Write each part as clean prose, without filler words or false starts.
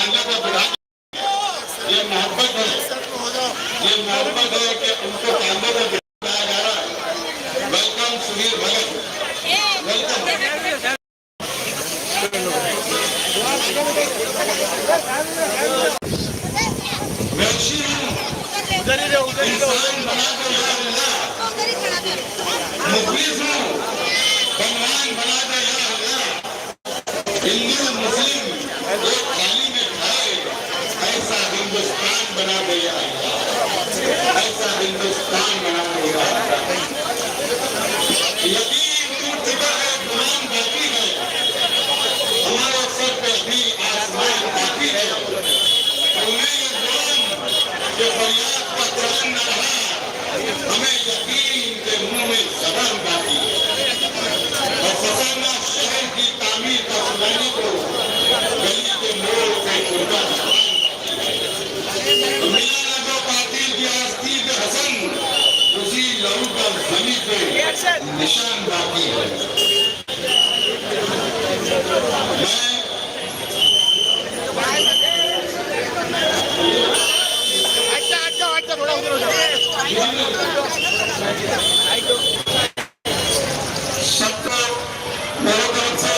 ताने को बढ़ा, ये मोहब्बत है, ये मोहब्बत है कि उनको ताने को बढ़ाया जा रहा है। वेलकम सुधीर भगत, वेलकम। इंसान बना दो या अल्लाह, मुखलिस हूँ, भगवान बना दो या अल्लाह, हिंदू मुस्लिम एक थाली में खाए, ऐसा हिंदुस्तान बना दो या अल्लाह, ऐसा हिंदुस्तान बना दो या अल्लाह। यकीन टूट चुका है, गुलाम बाकी है, हमारे सर पे भी आसमान बाकी है। उन्हें ये गुलाम जो फरियाद का चलन न रहा, हमें यकीन के मुंह में जबान बाकी है। और फसाना शहर की तामीर का सुनाने को गली के मोड़ पे उनका जबान बाकी है। मिला न जो कातिल की आस्ती के हसन, उसी लहू का जमी पे निशान बाकी है। सबको मेरे तरफ से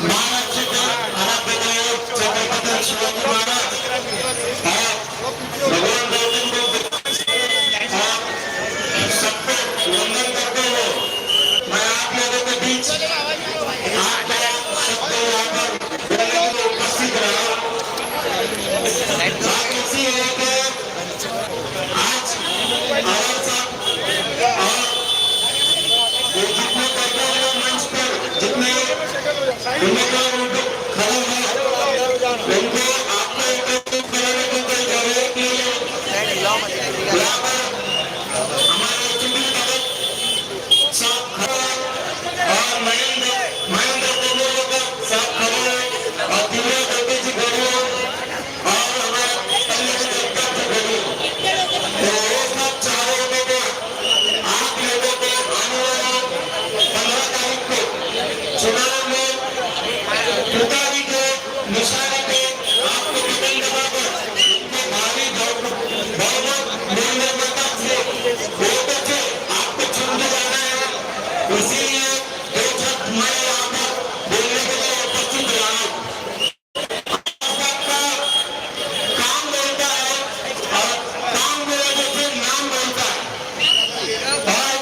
महाराज जी का आराध्य दैवत छत्रपति शिवाजी महाराज भगवान गौतम को सबको वंदन करते हुए मैं आप लोगों के बीच आपका शब्द यहाँ पर बोलने के लिए उपस्थित रहा। बात ऐसी है कि आज अवर साहब और जितने करते हैं मंच पर जितने उम्मीदवार उनको खड़े हैं उनको आपको एकत्रित कराने को कोई जरूरत नहीं है। यहाँ पर हमारे सुधीर भगत साहब खड़े हैं और महेंद्र तेंदुलकर साहब खड़े हैं और दिव्या देवी जी खड़ी है और हमारे अन्य डॉक्टर जी खड़ी है। तो वो सब चाह रहे थे कि आप लोगों को आने वाला 15 तारीख को चुनाव में तुतारी के निशाने पे आपको बटन दबाकर उनके भारी बहुमत मिलने मतों से वोटों से आपको चुनने जाना है। इसीलिए दो शब्द मैं यहाँ पर बोलने के लिए उपस्थित रहा हूँ। सबका काम बोलता है और काम की वजह से नाम बोलता है। और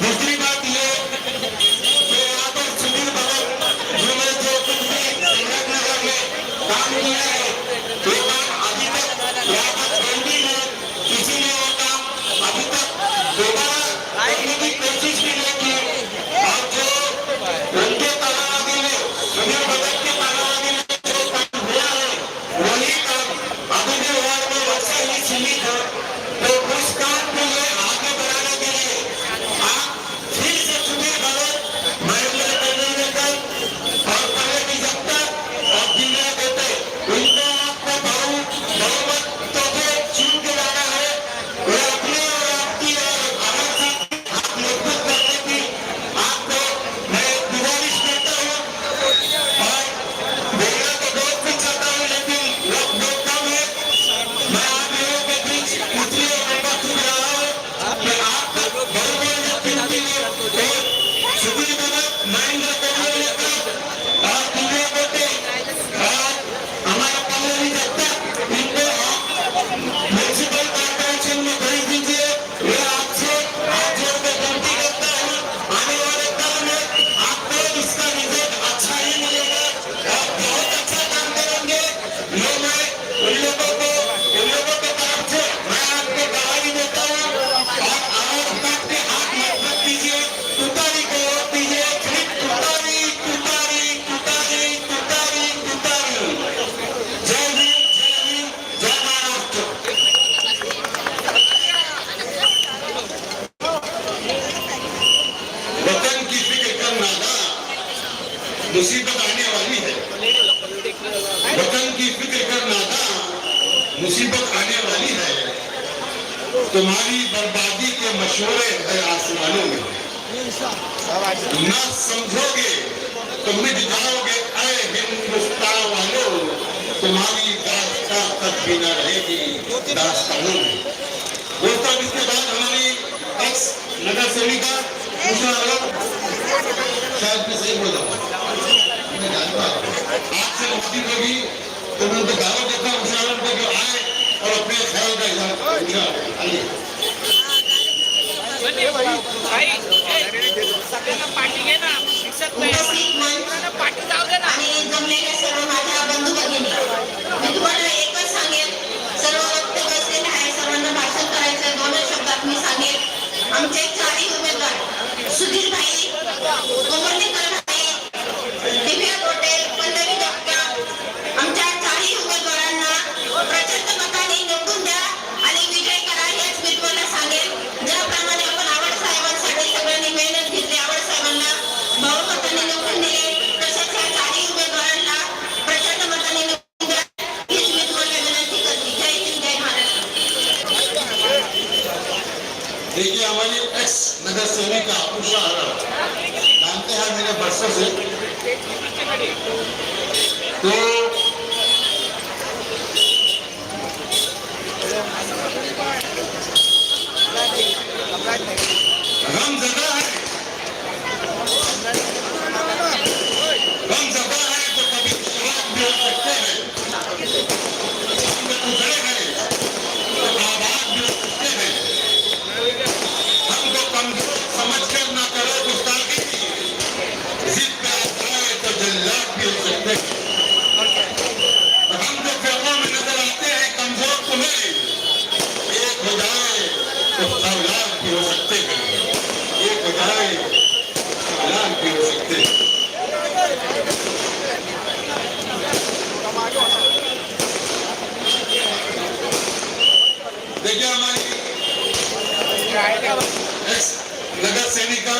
दूसरी बात ये कि यहाँ पर सुधीर भगत जिन्होंने जो कुछ भी संगतनगर में काम किया है, वो काम अभी तक यहाँ पर पेंडिंग है। किसी ने वो काम अभी तक दोबारा करने की कोशिश भी नहीं की और जो उनके कालावधि में सुधीर भगत के कालावधि में जो काम हुआ है वही काम अभी भी वार्ड में वैसे ही सीमित है। तो उस काम को ये आगे बढ़ाने के लिए आप फिर से सुधीर भगत, महेंद्र तेंदुलकर और पहले भी जब तक और दिव्या देते उनको आपको बहुमतों से चुन के लाना है। वे अपने और आपकी और हमारे साथ आप मजबूत करने की आपको मैं गुजारिश करता हूँ और बोलना तो बहुत कुछ चाहता हूँ लेकिन वक्त बहुत कम है। मैं आप लोगों के बीच इसलिए उपस्थित रहा हूँ कि आपको बहुमत चुनती है और सुधीर भगत, महेंद्र तेंदुलकर और दिव्या देते और हमारा पहले भी जब तक इनको आप म्यूनिसिपल कॉर्पोरेशन में भेज दीजिए। ये आपसे हाथ जोड़ के विनती करता हूँ, आने वाले काल में आपको इसका रिजल्ट अच्छा ही मिलेगा और बहुत अच्छा काम करेंगे। ये मैं उन लोगों के तरफ से मैं आपको गवाही देता हूँ और आवाज काट के हाथ मजबूत कीजिए, तुतारी को वोट दीजिए। सिर्फ तुतारी तुतारी तुतारी तुतारी तुतारी। जय हिंद, जय महाराष्ट्र। वतन की फिक्र करना ना, मुसीबत आने वाली है। वतन की फिक्र करना ना, मुसीबत आने वाली है। तुम्हारी बर्बादी के मशवरे है आसमानों में, ना समझोगे तो मिट जाओगे ऐ हिंदुस्तान वालों। पीना रहेगी दास्तानों में। दोस्तों इसके बाद हमारी एक्स नगर सेविका उषा शायद मैं सही बोल रहा हूँ, मैं जानता हूँ आपसे मुक्ति होगी तो मैं उनको दावा देता हूँ उषा को जो आए और अपने ख्याल का इजहार उषा आइए। पार्टी घे ना शिक्षक पार्टी जाऊ दे ना आणि जमलेल्या सर्व माझ्या बंधू भगिनी मी तुम्हाला एकच सांगेन सर्व वक्ते बसलेले आहे सर्वांना भाषण करायचं दोनच शब्दात मी सांगेन आमचे चारही उमेदवार सुधीर भाई कोमर्णीकर भाई दिव्या गोटे पल्लवी जगताप आमच्या चारही उमेदवारांना प्रचंड मताने निवडून द्या आणि विजय करा हेच मी तुम्हाला सांगेन। ज्याप्रमाणे आपण आवड साहेबांसाठी सगळ्यांनी मेहनत घेतली आवड साहेबांना बहुमताने निवडून दिले तसेच या चारही उमेदवारांना प्रचंड मताने निवडून द्या हीच मी तुम्हाला विनंती करते। जय हिंद जय महाराष्ट्र। देखिए हमारी एक्स नगर सेविका उषा जानते हैं मेरे बरसों से तो गम ज़दा है तो कभी शराब भी हो सकते हैं उजड़े हैं तो आबाद भी हो सकते हैं हमको कमजोर समझकर ना करो गुस्ताखी जिद पे आए तो जल्लाद भी हो सकते हैं और हम जो फिल्मों में नजर आते हैं कमजोर तुम्हें एक हो जाए तो औलाद भी हो सकते हैं एक हो जाए औलाद भी हो सकते हैं। देखिए हमारी नगर सेविका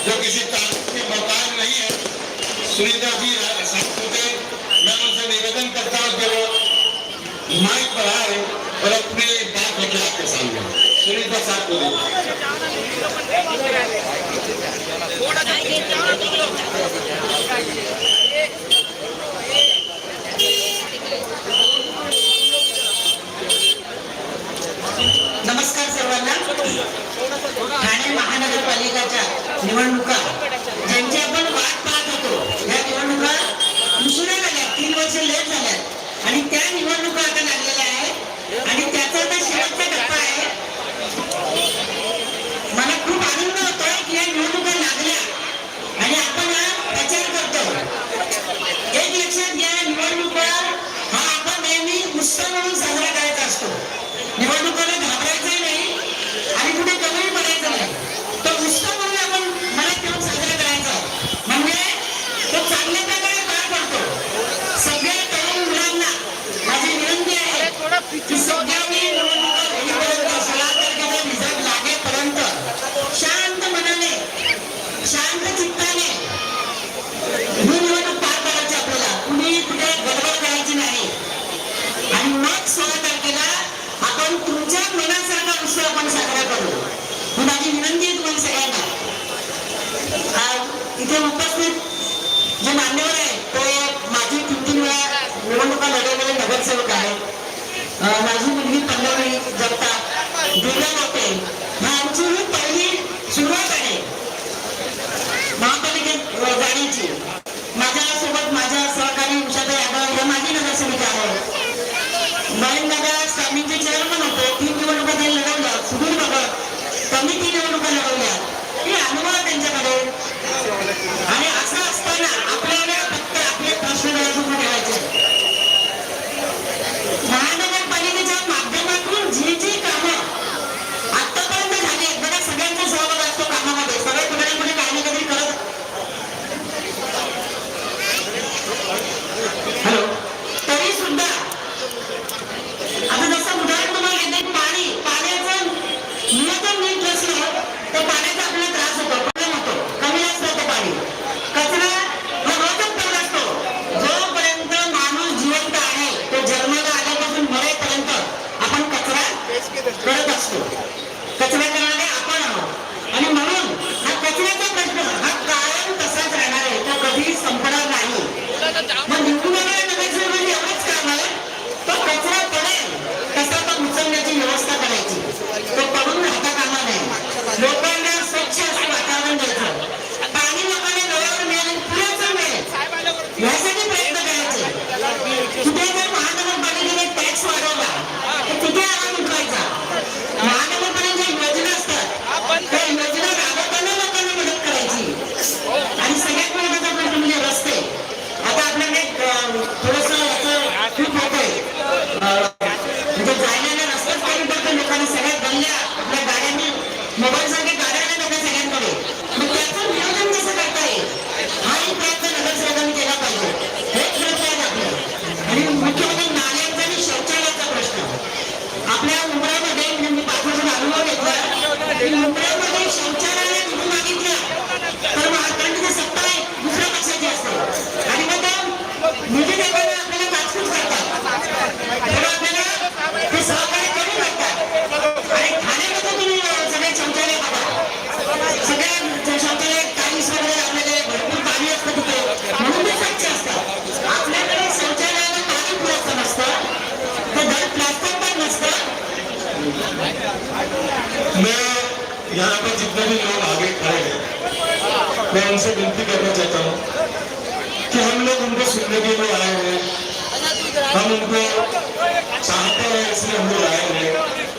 जो किसी ताकत की मोहताज नहीं है सुनीता जी होते मैं उनसे निवेदन करता हूँ कि वो माइक पर आए और अपनी बात रखे आपके सामने। सुनीता साहब को नमस्कार सर्वांना। ठाणे महानगरपालिकेच्या निवडणुका ज्यांची आपण वाट पाहत होतो या निवडणुका उशिरा झाल्या 3 वर्ष लेट झाल्यात आणि त्या निवडणुका आता लागलेल्या आहेत आणि त्याचा आता शेवटचा टप्पा आहे। मला खूप आनंद होतोय की या निवडणुका लागल्या आणि आपण प्रचार करतो। एक लक्षात घ्या निवडणुका हा आपण नेहमी उत्सव म्हणून साजरा करायचा असतो। निवडणुकाला घाबरायचं नाही आणि कुठे कमी पडायचं नाही तो उत्सव म्हणून आपण मनात ठेवून साजरा करायचा म्हणजे तो चांगल्या प्रकारे पार पडतो। सगळ्या तरुण मुलांना माझी विनंती आहे की सगळ्यांनी निवडणुका होईपर्यंत 16 तारखेचा रिझल्ट लागेपर्यंत शांत मनाने शांत चित्ताने ही निवडणूक पार पाडायची आपल्याला कुणी कुठे गडबड करायची नाही आणि मग 16 तारखेला आपण तुमच्या मनासारखा उत्सव आपण साजरा करू ही माझी विनंती आहे तुम्हाला सगळ्यांना। इथे उपस्थित जे मान्यवर आहेत ते माझी 3 वेळा निवडणुका लढवलेले नगरसेवक आहेत। माझी मुलगी पल्लवी जगताप दिव्या गोटे आमची ही पहिली सुरुवात आहे महापालिकेत जाण्याची। माझ्यासोबत माझ्या सहकारी उषाताई यादव या माझी नगरसेविका आहे। नगर स्वामींचे चेअरमन होते 3 निवडणुका त्यांनी लढवल्या सुधीर भगत त्यांनी 3 निवडणुका लढवल्या हे अनुभव त्यांच्याकडे आणि असं असताना आपल्याला फक्त आपले प्रश्न डोळ्यासमोर ठेवायचे। महानगरपालिकेच्या माध्यमातून जी जी कामं आतापर्यंत मैं यहाँ पर जितने भी लोग आगे खड़े हैं मैं उनसे विनती करना चाहता हूँ कि हम लोग उनको सुनने के लिए आए हैं, हम उनको चाहते हैं इसलिए हम लोग आए हैं।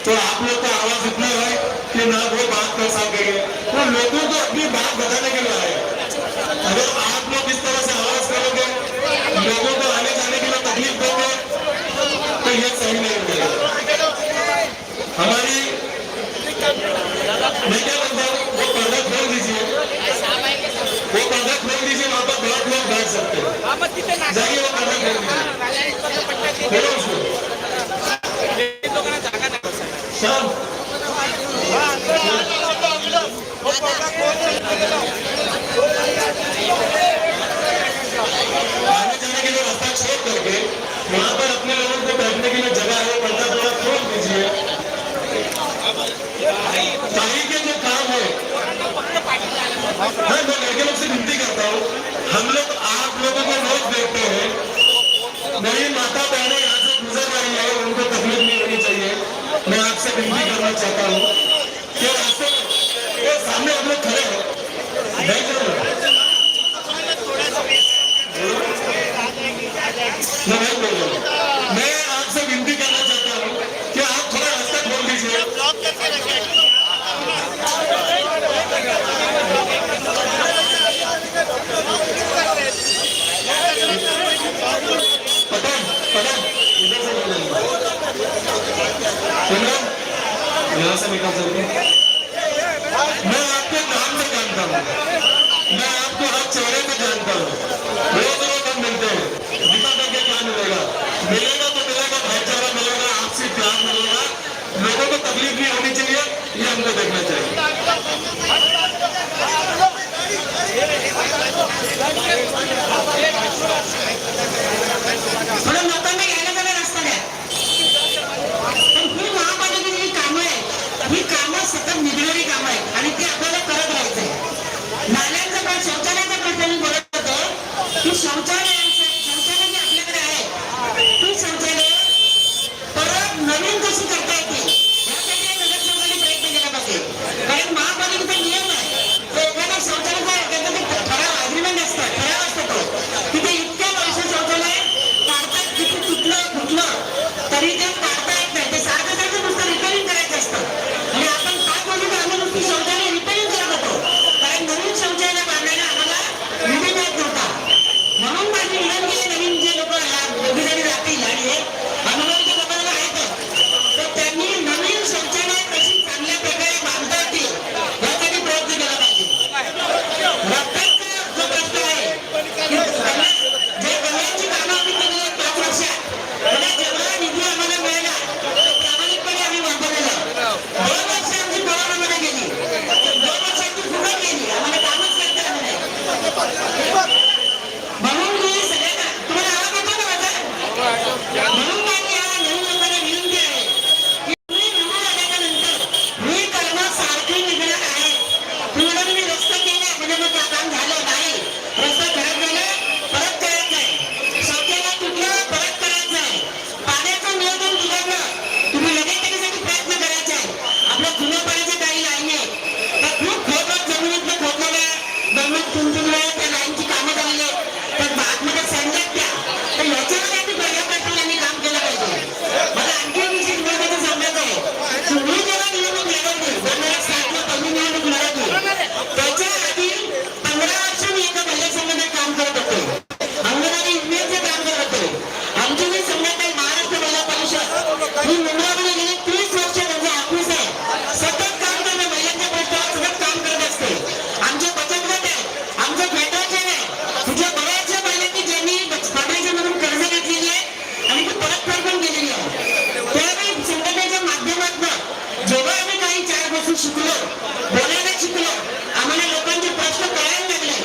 तो आप लोग का आवाज इतना है कि ना वो बात कर सकेंगे, वो लोगों को अपनी बात बताने के लिए आए हैं। अगर आप लोग इस तरह से आवाज करोगे, लोगों को आने जाने के लिए तकलीफ दोगे तो ये सही नहीं होगा। हमारी मैं क्या बोलता हूँ, वो पर्दा खोल दीजिए, वो पर्दा खोल दीजिए, वहाँ पर बहुत लोग बैठ सकते हैं। जाइए वो पर्दा खोल दीजिए, खोलो उसको। श्याम आने जाने के लिए रास्ता छोड़ करके वहाँ पर अपने लोगों को बैठने के लिए जगह है, पर्दा थोड़ा खोल दीजिए। ताही के जो काम है, मैं लड़के लोग से विनती करता हूँ, हम लोग आप लोगों को रोज देखते हैं, मेरी माता बहनें यहाँ से गुजर रही है, उनको तकलीफ नहीं होनी चाहिए। मैं आपसे विनती करना चाहता हूँ कि रास्ते के सामने हम लोग खड़े हैं, नहीं करो मैं आपसे विनती करना चाहता हूँ कि आप थोड़ा रास्ता खोल दीजिए। यहाँ से निकल सकते हैं। मैं आपके नाम से जानता हूँ, मैं आपको हर चेहरे से जानता हूँ। रोज रोज हम मिलते हैं, दिखा करके क्या मिलेगा? मिलेगा तो मिलेगा, भाईचारा मिलेगा, आपसी प्यार मिलेगा, लोगों को तकलीफ नहीं होनी चाहिए, ये हमको देखना चाहिए। थोडं लोकांना यायला जायला रस्ता द्या. पण ही महापालिकेची जी कामं आहेत, ही कामं सतत निघणारी कामं आहेत आणि ती आपल्याला करत राहायचंय. नाल्यांचा पण शौचालयाचा प्रश्न मी बोलत होतो की शौचालय जे आपल्याकडे आहे ती शौचालय परत नवीन कशी करता येतील यासाठी नगरसेवकांनी प्रयत्न केला पाहिजे. कारण महापालिकेचा नियम आहे तो एखादा शौचालयाचा त्याचा ते ठराव अग्रीमेंट असतं, ठराव असतो तो की ते इतक्या वर्ष शौचालय काढतात, किती तुटलं फुटलं तरी ते काढता येत नाही. ते सारखं सारखं नुसतं रिपेअरिंग करायचं असतं आणि आपण 5 वर्ष आम्ही नुसती शौचालय रिपेअरिंग करत होतो कारण नवीन शौचालय बांधायला आम्हाला निधी मिळत नव्हता. म्हणून माझी विनंती आहे, नवीन जे लोक दोघीजणी जातील आणि हे अनुभवच्या लोकांना आहेतच तर त्यांनी नवीन शौचालय कशी चांगल्या प्रकारे बांधता येतील यासाठी प्रयत्न केला पाहिजे. रस्त्याचा जो प्रश्न आहे की जे गल्ल्यांची कामं आम्ही केली आहेत 5 वर्षात, मला जेवढा निधी आम्हाला मिळाला तो प्रामाणिकपणे आम्ही वापरलेला. 2 वर्ष आमची कोरोनामध्ये गेली, 2 वर्षांची फुकट गेली, आम्हाला कामच करता आलं नाही. म्हणून मी सगळ्यांना तुम्हाला आवाज येतो ना माझा? म्हणून माझी या नवीन लोकांना विनंती आहे की तुम्ही निवडून आल्याच्या नंतर ही कामं सारखी निघणार आहेत. तुम्हाला मी रस्ता केला म्हणजे मग ते काम झालं नाही, रस्ता खराब झाला परत करायचं आहे, शौचालय तुटलं परत करायचं आहे, पाण्याचं नियोजन बिघडलं तुम्ही लगेच त्याच्यासाठी प्रयत्न करायचे आहे. आपल्या जुन्या पाण्याच्या काही लाईनी आहेत त्या खूप खोदत जमिनीतनं खोदलेल्या 2-3 वेळा त्या लाईनची कामं झालेली आहेत, तर आतमध्ये सांगतात त्या तर याच्यामध्ये आम्ही पहिल्या प्रश्नाने काम केलं पाहिजे. मला आणखी विशेष महत्त्वाचं सांगायचं आहे, तुम्ही जेव्हा निवडणूक लढवली 2007ला पहिली निवडणूक लढवली त्याच्या आधी 15 वर्ष मी एका महिला संघटनेत काम करत होते, अंगणवाडी युनियनचे काम करत होते. आमची जी संघटना आहे महाराष्ट्र महिला परिषद ही मुंबईमध्ये गेली 30 वर्ष म्हणजे ऑफिस आहे, सतत काम करते, महिलांच्या प्रश्नावर सतत काम करत असते. आमचे बचत गट आहे, आमचं फेडरेशन आहे, तुझ्या बऱ्याचशा महिलांनी ज्यांनी फेडरेशनमधून कर्ज घेतलेली आहे आणि ती परतफेड पण केलेली आहे. त्यावेळी संघटनेच्या माध्यमातून जेव्हा आम्ही काही 4 गोष्टी शिकलो, बोलायला शिकलो, आम्हाला लोकांचे प्रश्न कळायला लागले,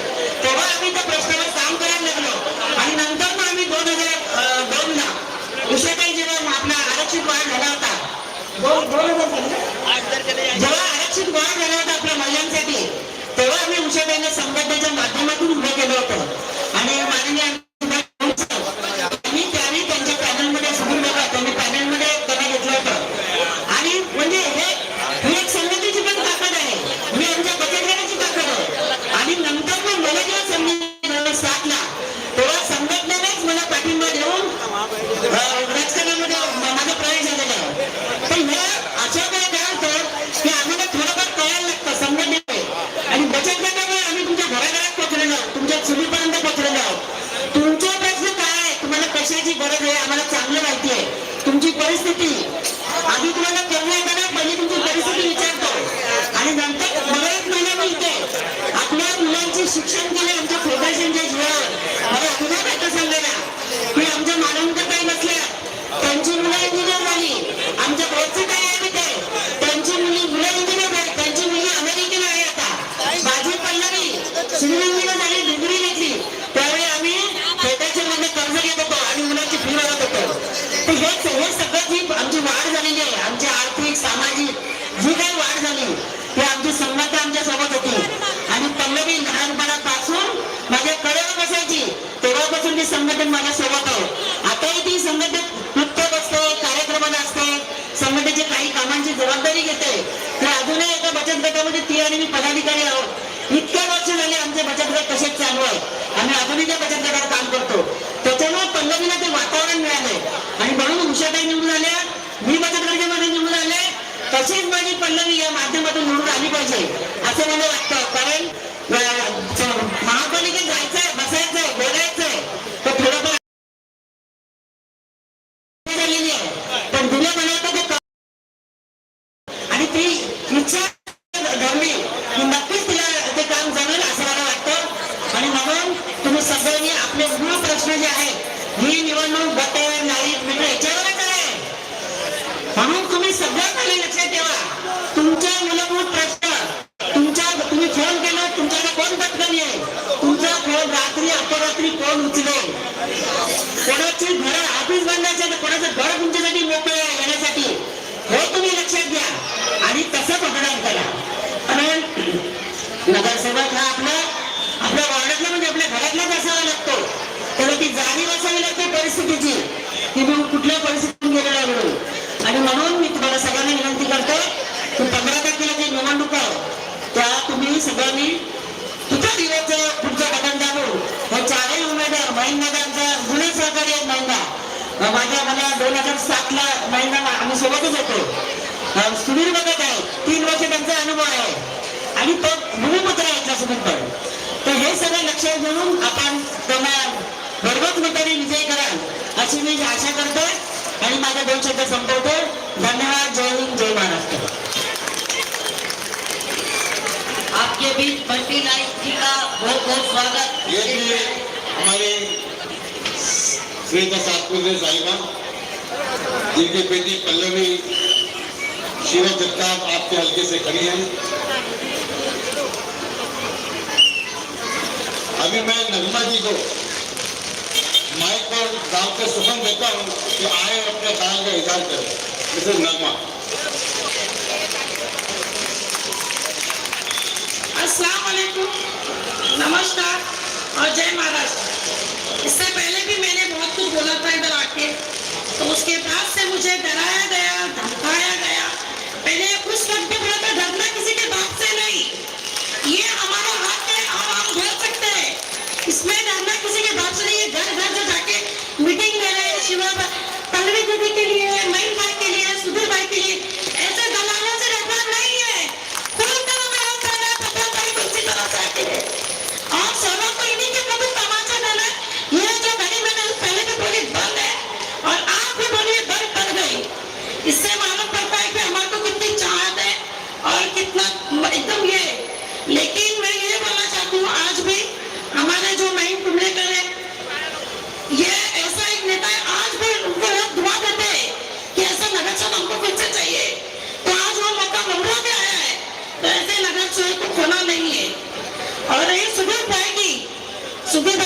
तेव्हा आम्ही त्या प्रश्नावर काम करायला लागलो आणि नंतर मग आम्ही 2002ला उषाताई जेव्हा आपला आरक्षित वाढ झाला होता, 2000 जेव्हा आरक्षित वाढ झाला होता आपल्या महिलांसाठी, तेव्हा आम्ही उषाताईंना संघटनेच्या माध्यमातून उभं केलं होतं आणि माननीय त्यावेळी त्यांच्या पॅनलमध्ये सुनील बाबा त्यांनी पॅनलमध्ये त्यांना घेतलं होतं आणि म्हणजे ही एक संघटित राजकारणामध्ये माझा प्रवेश झालेला आहे. पण ह्या अशा वेळी काय होतं की आम्हाला थोडंफार कळायला लागतं संघटनेमुळे आणि बचत गटामुळे आम्ही तुमच्या घराघरात पोहोचलेलो आहोत, तुमच्या चुलीपर्यंत पोहोचलेलो आहोत. तुमचा प्रश्न काय आहे, तुम्हाला कशाची गरज आहे आम्हाला चांगलं माहिती आहे. तुमची परिस्थिती आधी तुम्हाला कमी येताना पहिली तुमची परिस्थिती विचारतो आणि नंतर बरेच महिने मिळते. आपल्या मुलांचे शिक्षण केले आमच्या फेडरेशनच्या जीवावर. मला पुन्हा काय सांगायला की आमच्या मालवणकर काही नसल्या त्यांची मुलं इंजिनियर झाली. आमच्या घरचे काय आहे ते त्यांची मुलं इंजिनियर झाली, त्यांची मुलगी अमेरिकेला आहे. आता माझी पल्लवी श्रीरंगीला झाली, डिग्री घेतली. त्यावेळी आम्ही फेडरेशन मध्ये कर्ज घेत होतो आणि मुलांची फी भरत होतो. तर हे सगळं जी आमची वाढ झालेली आहे, आमची आर्थिक सामाजिक जी काही वाढ झाली ती आमची संघटना आमच्या सोबत होती. आणि पल्लवी लहानपणापासून माझ्या कडेवर बसायची, तेव्हापासून ती संघटन माझ्या सोबत आहे. आताही ती संघटन पुस्तक असते, कार्यक्रमाला असते, संघटनेच्या काही कामांची जबाबदारी घेते. तर अजूनही एका बचत गटामध्ये ती आणि मी पदाधिकारी आहोत. इतक्या वर्ष झाले आमचे बचत गट कसेच चालू आहे. आम्ही अजूनही त्या बचत गटात काम करतो. त्याच्यामुळे पल्लवीला ते वातावरण मिळालंय आणि म्हणून उषाताई निवडून आल्या, मी बचत गटामध्ये निवडून आले. तशीच माझी पल्लवी या माध्यमातून निवडून आली पाहिजे असं मला वाटतं. कारण महापालिकेत जायचंय, बसायचंय, बोलायचंय तर थोडंफार झालेली आहे. पण दिलं म्हणायचं ते आणि ती इच्छा धरली की नक्कीच तिला ते काम जमेल असं मला वाटतं. आणि म्हणून तुम्ही सगळ्यांनी आपले मूळ प्रश्न जे आहेत, ही निवडणूक गटे नाहीत म्हणजे याच्यावरच आहे. म्हणून तुम्ही सगळ्यात पहिले लक्षात ठेवा तुमच्या मूलभूत प्रश्न. तुम्ही फोन केला, तुमच्याकडे कोण पटकन येईल, तुमचा फोन रात्री अपरात्री कोण उचलेल, कोणाची घर ऑफिस बंदायचं तर कोणाचं घर तुमच्यासाठी मोकळं आहे येण्यासाठी, हे तुम्ही लक्षात घ्या आणि तसं मतदान करा. कारण नगरसेवक हा आपल्या वार्डातला म्हणजे आपल्या घरातलाच असावा लागतो. तेव्हा ती जाणीव असावी लागते परिस्थितीची की मी कुठल्या परिस्थितीतून गेलेला आहे म्हणून. आणि म्हणून मी तुम्हाला सगळ्यांना विनंती करतो की 15 तारखेला जी निवडणूक आहे त्या तुम्ही सगळ्यांनी तुझ्या दिवस पुढचं बटन दाबून हे चारही उमेदवार महिंदा आमचा जुने सहकारी आहेत. मला 2007ला महिंदा आम्ही सोबतच होतो. सुनील बघत आहे, 3 वर्ष त्यांचा अनुभव आहे आणि तो भूमिपुत्र आहे सुनील. तर हे सगळं लक्षात घेऊन आपण त्यांना भरघोस मताने विजयी कराल अशी मी आशा करतो आणि माझ्या 2 शब्द संपवतो. धन्यवाद. जय हिंद, जय महाराष्ट्र. आपके बीच बंटी नाइक जी का बहुत बहुत स्वागत. ये भी हमारे श्वेता सातपुते साहिबा जिनकी बेटी पल्लवी शिव जगताप आपके हल्के से खड़ी है. अभी मैं नगमा जी को माइक पर गांव के सुखम देता हूँ कि आए अपने ख्याल का इजहार करें. मिसेस नगमा. अस्सलाम वालेकुम, नमस्कार और जय महाराष्ट्र. इससे पहले भी मैंने बहुत कुछ बोला था इधर आके, तो उसके बाद से मुझे डराया गया, धमकाया गया. पहले उस वक्त भी बोला था डरना किसी के बाप से नहीं, ये हमारा हक है, हम बोल सकते हैं. इसमें डरना किसी के बाप से नहीं. ये घर घर से जाके मीटिंग ले रहे हैं शिवा पल्लवी दीदी के लिए, महीन भाई के लिए, सुधीर भाई के लिए. ऐसे दलालों से डरना नहीं है. और सोना को इन्हीं के प्रभु तमाचा देना. ये जो घड़ी मैंने पहले भी बोली बंद है और आप भी बोलिए बंद कर गई. इससे मालूम पड़ता है कि हमारे को कितनी चाहत है और कितना एकदम ये. लेकिन मैं ये बोलना चाहती हूँ आज भी हमारे जो महीन कुमलेकर है, ये ऐसा एक नेता है. आज भी उनको दुआ देते हैं कि ऐसा नगर चौक हमको फिर से चाहिए. तो आज वो मौका ममरा में आया है, तो ऐसे नगर चौक को खोना नहीं है. और ये सुधीर भाई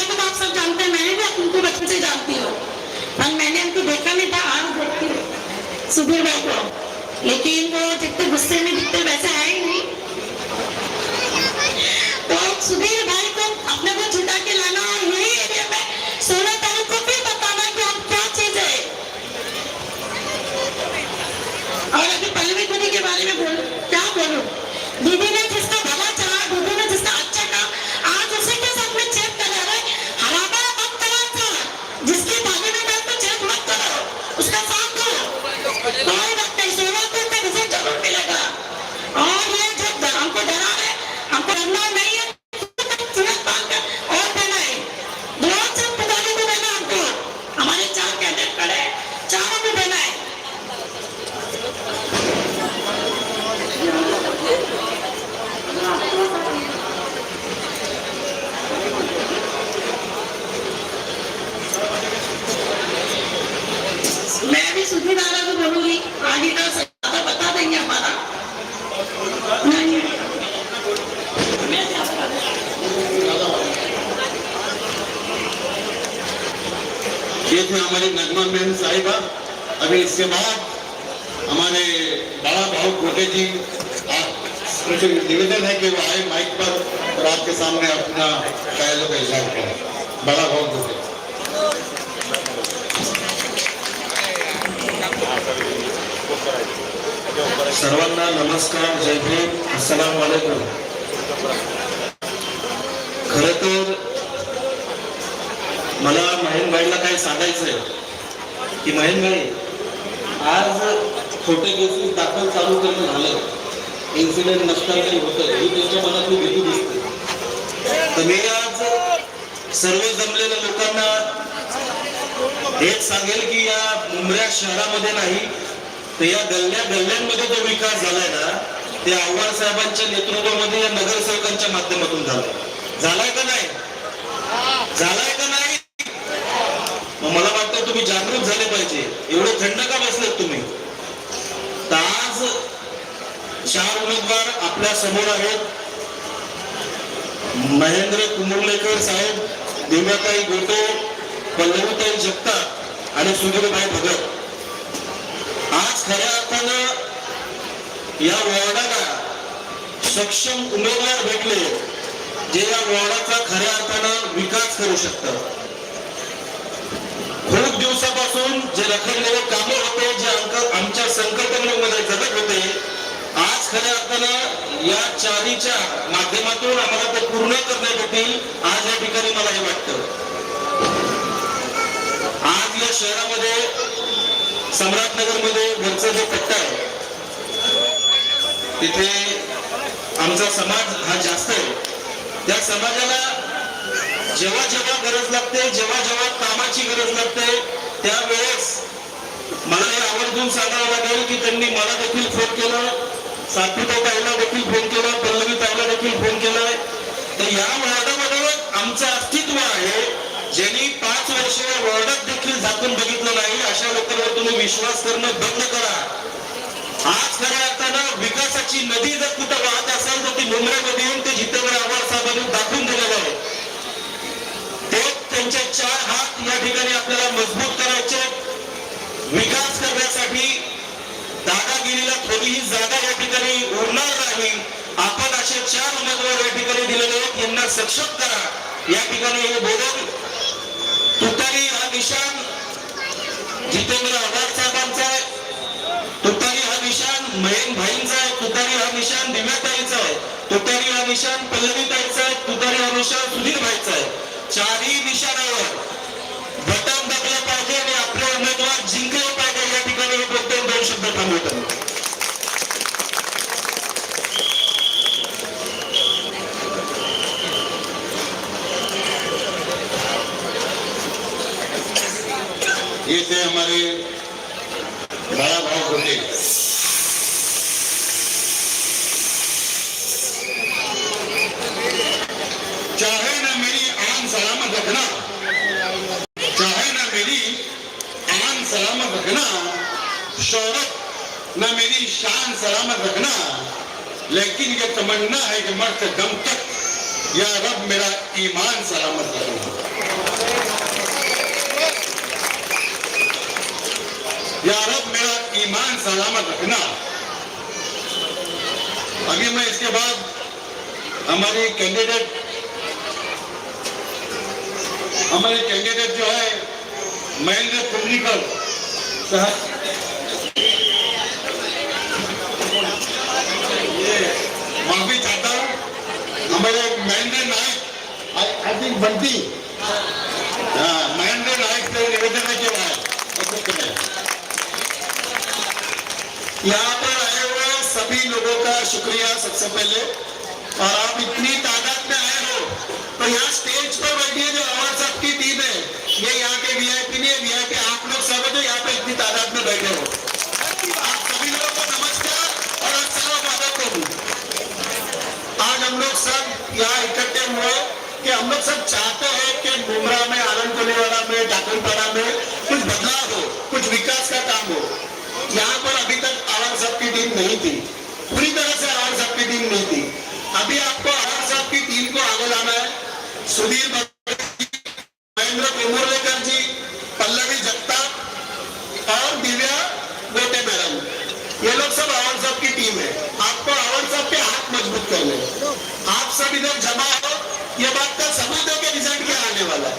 को तो आप सब जानते हैं, मैं भी उनको बचपन से जानती हूँ. पर मैंने उनको देखा नहीं था, आज देखती हूँ सुधीर भाई को. लेकिन वो जितने गुस्से में दिखते वैसे है ही नहीं. तो सुधीर भाई को अपने को छुटा के लाना और यही एरिया में 16 तारीख को फिर बताना कि हम क्या चीज है. और अभी पल्लवी दीदी के बारे में क्या बोलूं. दीदी ने जिसका भला चाहा, दीदी ने जिसका अच्छा कहा, आज उसी के साथ में चेक करा रहे. हमारा वक्त था जिसके भागे में मैं तो चेक सुधीर आला तो बोलूंगी, आगे का ज्यादा बता देंगे हमारा। नहीं ये थे हमारे नगमा बहन साहिबा। अभी इसके बाद हमारे बड़ा भाव कोटे जी, मुझे निवेदन है कि वो आए माइक पर और आपके सामने अपना ख्यालों का इजहार करें। बड़ा भाव कोटे। सर्वांना नमस्कार, जय भीम, अस्सलाम वालेकुम। खरं तर मला महेनभाईला काय सांगायचंय की महेनभाई, आज छोटे केसेस दाखल चालू करणं झालं, इन्सिडेंट नसताना काही होतं, ही त्यांच्या मनातली भीती दिसते। तर मी आज सर्व जमलेल्या लोकांना हेच सांगेल की या मुंबई शहरामध्ये नाही तर या गल्ल्यांमध्ये जो विकास झालाय ना, ते आव्हाड साहेबांच्या नेतृत्वामध्ये या नगरसेवकांच्या माध्यमातून झालाय का नाही? झालाय का नाही? मग मला वाटतं तुम्ही जागरूक झाले पाहिजे। एवढे थंड का बसलेत तुम्ही? तर आज 4 उमेदवार आपल्या समोर आहेत। महेंद्र कुमुर्लेकर साहेब, दिव्याताई गोटे, पल्लवीताई जगताप आणि सुधीरभाई भगत। आज खऱ्या अर्थानं या वॉर्डाला सक्षम उमेदवार भेटले जे या वॉर्डाचा खऱ्या अर्थानं विकास करू शकतात। खूप दिवसापासून जे रखडलेले कामं होते, जे आमच्या संकल्पनेमध्ये जगत होते, आज खऱ्या अर्थानं या चारीच्या माध्यमातून आम्हाला ते पूर्ण करण्यात येतील। आज या ठिकाणी मला हे वाटतं, आज या शहरामध्ये सम्राटनगरमध्ये वरचा जो पट्टा आहे तिथे आमचा समाज हा जास्त आहे। त्या समाजाला जेव्हा जेव्हा गरज लागते, जेव्हा जेव्हा कामाची गरज लागते, त्यावेळेस मला हे आवर्जून सांगावं लागेल की त्यांनी मला देखील फोन केला, सात्विकताईला देखील फोन केला, पल्लवीताईला देखील फोन केलाय। तर या वॉर्डामध्ये आमचं अस्तित्व आहे। ज्यांनी 5 वर्ष या वॉर्डात देखील झाकून बघितलं नाही, अशा लोकांवर तुम्ही विश्वास करणं बंद करा। आज खऱ्या अर्थानं विकासाची नदी जर कुठं वाहत असेल तर ती मुंबईमध्ये येऊन ते जितेंद्र आव्हाड साहेबांनी दाखवून दिलेलं आहे। ते त्यांचे 4 हात या ठिकाणी आपल्याला मजबूत करायचे। विकास करण्यासाठी दादागिरीला थोडीही जागा या ठिकाणी उरणार नाही। आपण असे 4 उमेदवार या ठिकाणी दिलेले आहेत, यांना सक्षम करा। या ठिकाणी हे बोलून तुतारी हा निशाण जितेंद्र आव्हाड साहेबांचा आहे, तुतारी हा निशाण महेन भाईंचा आहे, तुतारी हा निशाण दिव्याताईचा आहे, तुतारी हा निशाण पल्लवीताईचा आहे, तुतारी हा निशाण सुधीर भाईचा आहे। 4ही निशाणावर बटन दाबलं पाहिजे आणि आपले उमेदवार जिंकले पाहिजे। या ठिकाणी हे बोलतो 2 शब्द थांबवतो। ये थे हमारे बड़ा भाव कोटे। चाहे ना मेरी आन सलामत रखना, चाहे ना मेरी आन सलामत रखना, शौहरत ना मेरी शान सलामत रखना, लेकिन ये तमन्ना है कि मरते दम तक या रब मेरा ईमान सलामत रखना। या रब मेरा ईमान सलामत रखना। अभी मैं इसके बाद हमारे कैंडिडेट जो है महेंद्र कुमलीकर साहब, माफी चाहता हूँ, हमारे महेंद्र नायक आई थिंक बंटी, महेंद्र नायक से निवेदन है कि यहाँ पर आए हुए सभी लोगों का शुक्रिया सबसे पहले। और आप इतनी तादाद में आए हो, तो यहाँ स्टेज पर बैठिए जो आवाज साहब की टीम है, ये यहाँ के वीआईपी नहीं है, वीआईपी आप लोग सब जो यहाँ पे इतनी तादाद में बैठे हो, आप सभी लोगों को नमस्कार और अस्सलाम वालेकुम। आज हम लोग सब यहाँ इकट्ठे हुए कि हम लोग सब चाहते हैं कि मुमरा में, आनंद कोलीवाला में, डाकुरपाड़ा में कुछ बदलाव हो, कुछ विकास का काम हो। यहाँ पर अभी तक आवाज साहब की टीम नहीं थी, पूरी तरह से आवाज साहब की टीम नहीं थी। अभी आपको आवाज साहब की टीम को आगे लाना है। सुधीर महेंद्र कोमुरलेकर जी, पल्लवी जगताप और दिव्या गोटे मैडम, ये लोग सब आवाज साहब की टीम है। आपको आवाज साहब के हाथ मजबूत करने, आप सब इधर जमा हो, ये बात का सबूत है कि रिजल्ट क्या आने वाला है।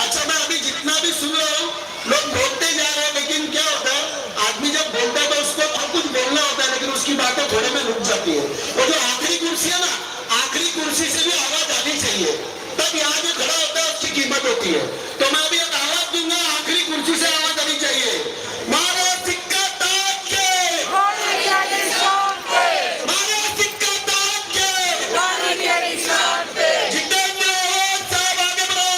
अच्छा, मैं अभी जितना भी सुन रहा हूँ, लोग बोलते जा रहे हैं, लेकिन क्या होता है, आदमी जब बोलता है तो उसको और कुछ बोलना होता है, लेकिन उसकी बातें थोड़े में रुक जाती है। वो जो आखिरी कुर्सी है ना, आखिरी कुर्सी से भी आवाज आनी चाहिए, तब यहाँ जो खड़ा होता है उसकी कीमत होती है। तो मैं अभी एक आवाज दूंगा, आखिरी कुर्सी से आवाज आनी चाहिए। मारो सिक्का ताज के, मारो सिक्का ताज के, जितेंद्र साहब आगे बढ़ो।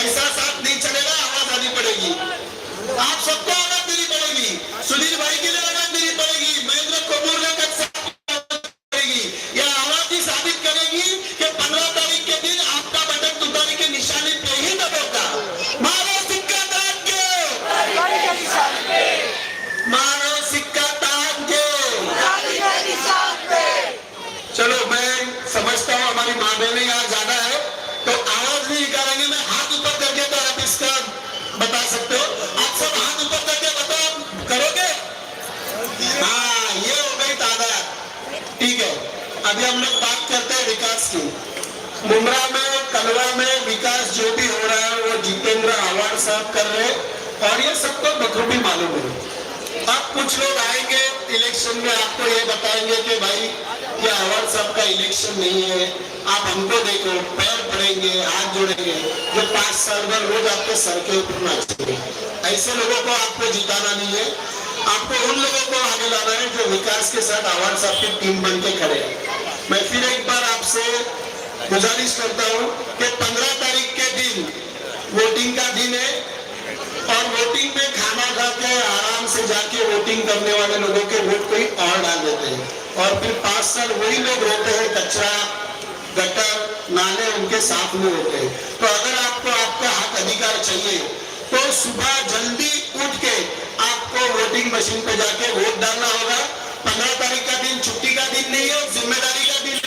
ऐसा साथ नहीं चलेगा, आवाज आनी पड़ेगी। आप सबको आवाज देनी पड़ेगी। सुधीर भाई के लिए आवाज देनी पड़ेगी, महेंद्र कोमुरलेकर साहब पड़ेगी। यह आवाज ही साबित करेगी कि 15 तारीख के दिन आपका बटन तुतारी के निशाने पे ही दबेगा। मारो सिक्का ताज के, मारो सिक्का ताज के। चलो, मैं समझता हूँ हमारी माँ बहनें यहाँ ज्यादा है, तो आवाज नहीं निकालेंगे। मैं हाथ ऊपर करके तो आप इसका बता सकते हो। आप सब हाथ ऊपर करके बताओ, करोगे? हाँ, ये हो गई तादाद। ठीक है, अभी हम लोग बात करते हैं विकास की। मुमरा में, कलवा में विकास जो भी हो रहा है वो जितेंद्र आवाज साहब कर रहे हैं, और ये सबको बखूबी मालूम है। अब कुछ लोग आएंगे इलेक्शन में, आपको ये बताएंगे कि भाई ये आवाज साहब का इलेक्शन नहीं है, आप हमको देखो, पैर पड़ेंगे, हाथ जोड़ेंगे, जो 5 साल भर रोज आपके सर के ऊपर नाचेंगे। ऐसे लोगों को आपको जिताना नहीं है, आपको उन लोगों को आगे लाना है जो विकास के साथ आवाज साहब की टीम बन के खड़े हैं। मैं फिर एक बार आपसे गुजारिश करता हूँ कि 15 तारीख के दिन वोटिंग का दिन है, और वोटिंग में खाना खा के आराम से जाके वोटिंग करने वाले लोगों के वोट कोई और डाल देते हैं, और फिर 5 साल वही लोग रहते हैं, कचरा, गटर, नाले उनके साथ में होते हैं। तो अगर आपको आपका हक अधिकार चाहिए तो सुबह जल्दी उठ के आपको वोटिंग मशीन पे जाके वोट डालना होगा। 15 तारीख का दिन छुट्टी का दिन नहीं है, जिम्मेदारी का दिन है।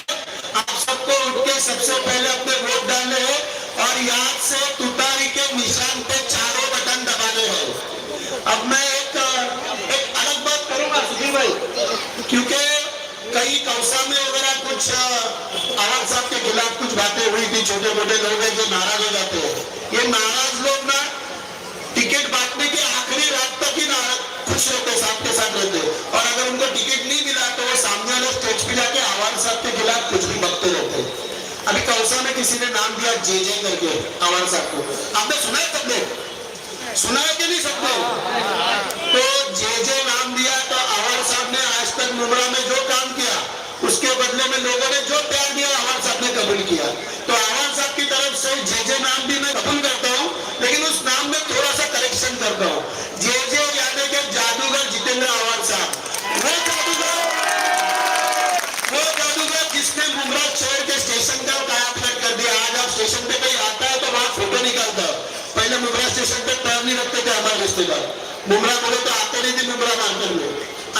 आप सबको उठ के सबसे पहले अपने वोट डालने हैं, और याद से तुतारी के निशान पे चारों बटन दबाने हैं। अब मैं एक अलग बात करूंगा सुधीर भाई, क्योंकि कई कौसा में वगैरह कुछ आवाज साहब के खिलाफ कुछ बातें हुई थी, छोटे मोटे लोग हैं जो नाराज हो जाते हैं। ये नाराज लोग ना टिकट बांटने के आखिरी रात तक ही खुश रहते, साहब के साथ रहते, और अगर उनको टिकट नहीं मिला तो वो सामने वाले स्टेज पे जाके आवाज साहब के खिलाफ कुछ भी बकते रहते। अभी कौसा में किसी ने नाम दिया जे करके आवाज साहब को, आपने सुना है? सबने सुना है कि नहीं सबने? तो जे नाम दिया, तो आवाज साहब ने आज तक मुमरा में जो काम किया उसके बदले में लोगों ने जो प्यार दिया आवाज साहब ने कबूल किया। तो आवाज साहब की तरफ से जे नाम भी मैं कबूल करता हूँ, लेकिन उस नाम में थोड़ा सा करेक्शन करता हूँ। जे यानी कि जादूगर जितेंद्र आवाज साहब, वो जादूगर जिसने मुमरा शहर के स्टेशन का कायापलट कर दिया। आज आप स्टेशन पे कहीं आता है तो वहां फोटो निकालता है, पहले मुमरा स्टेशन पे पैर नहीं रखते थे हमारे रिश्तेदार, मुमरा बोले तो आते नहीं थे मुमरा मार्केट में।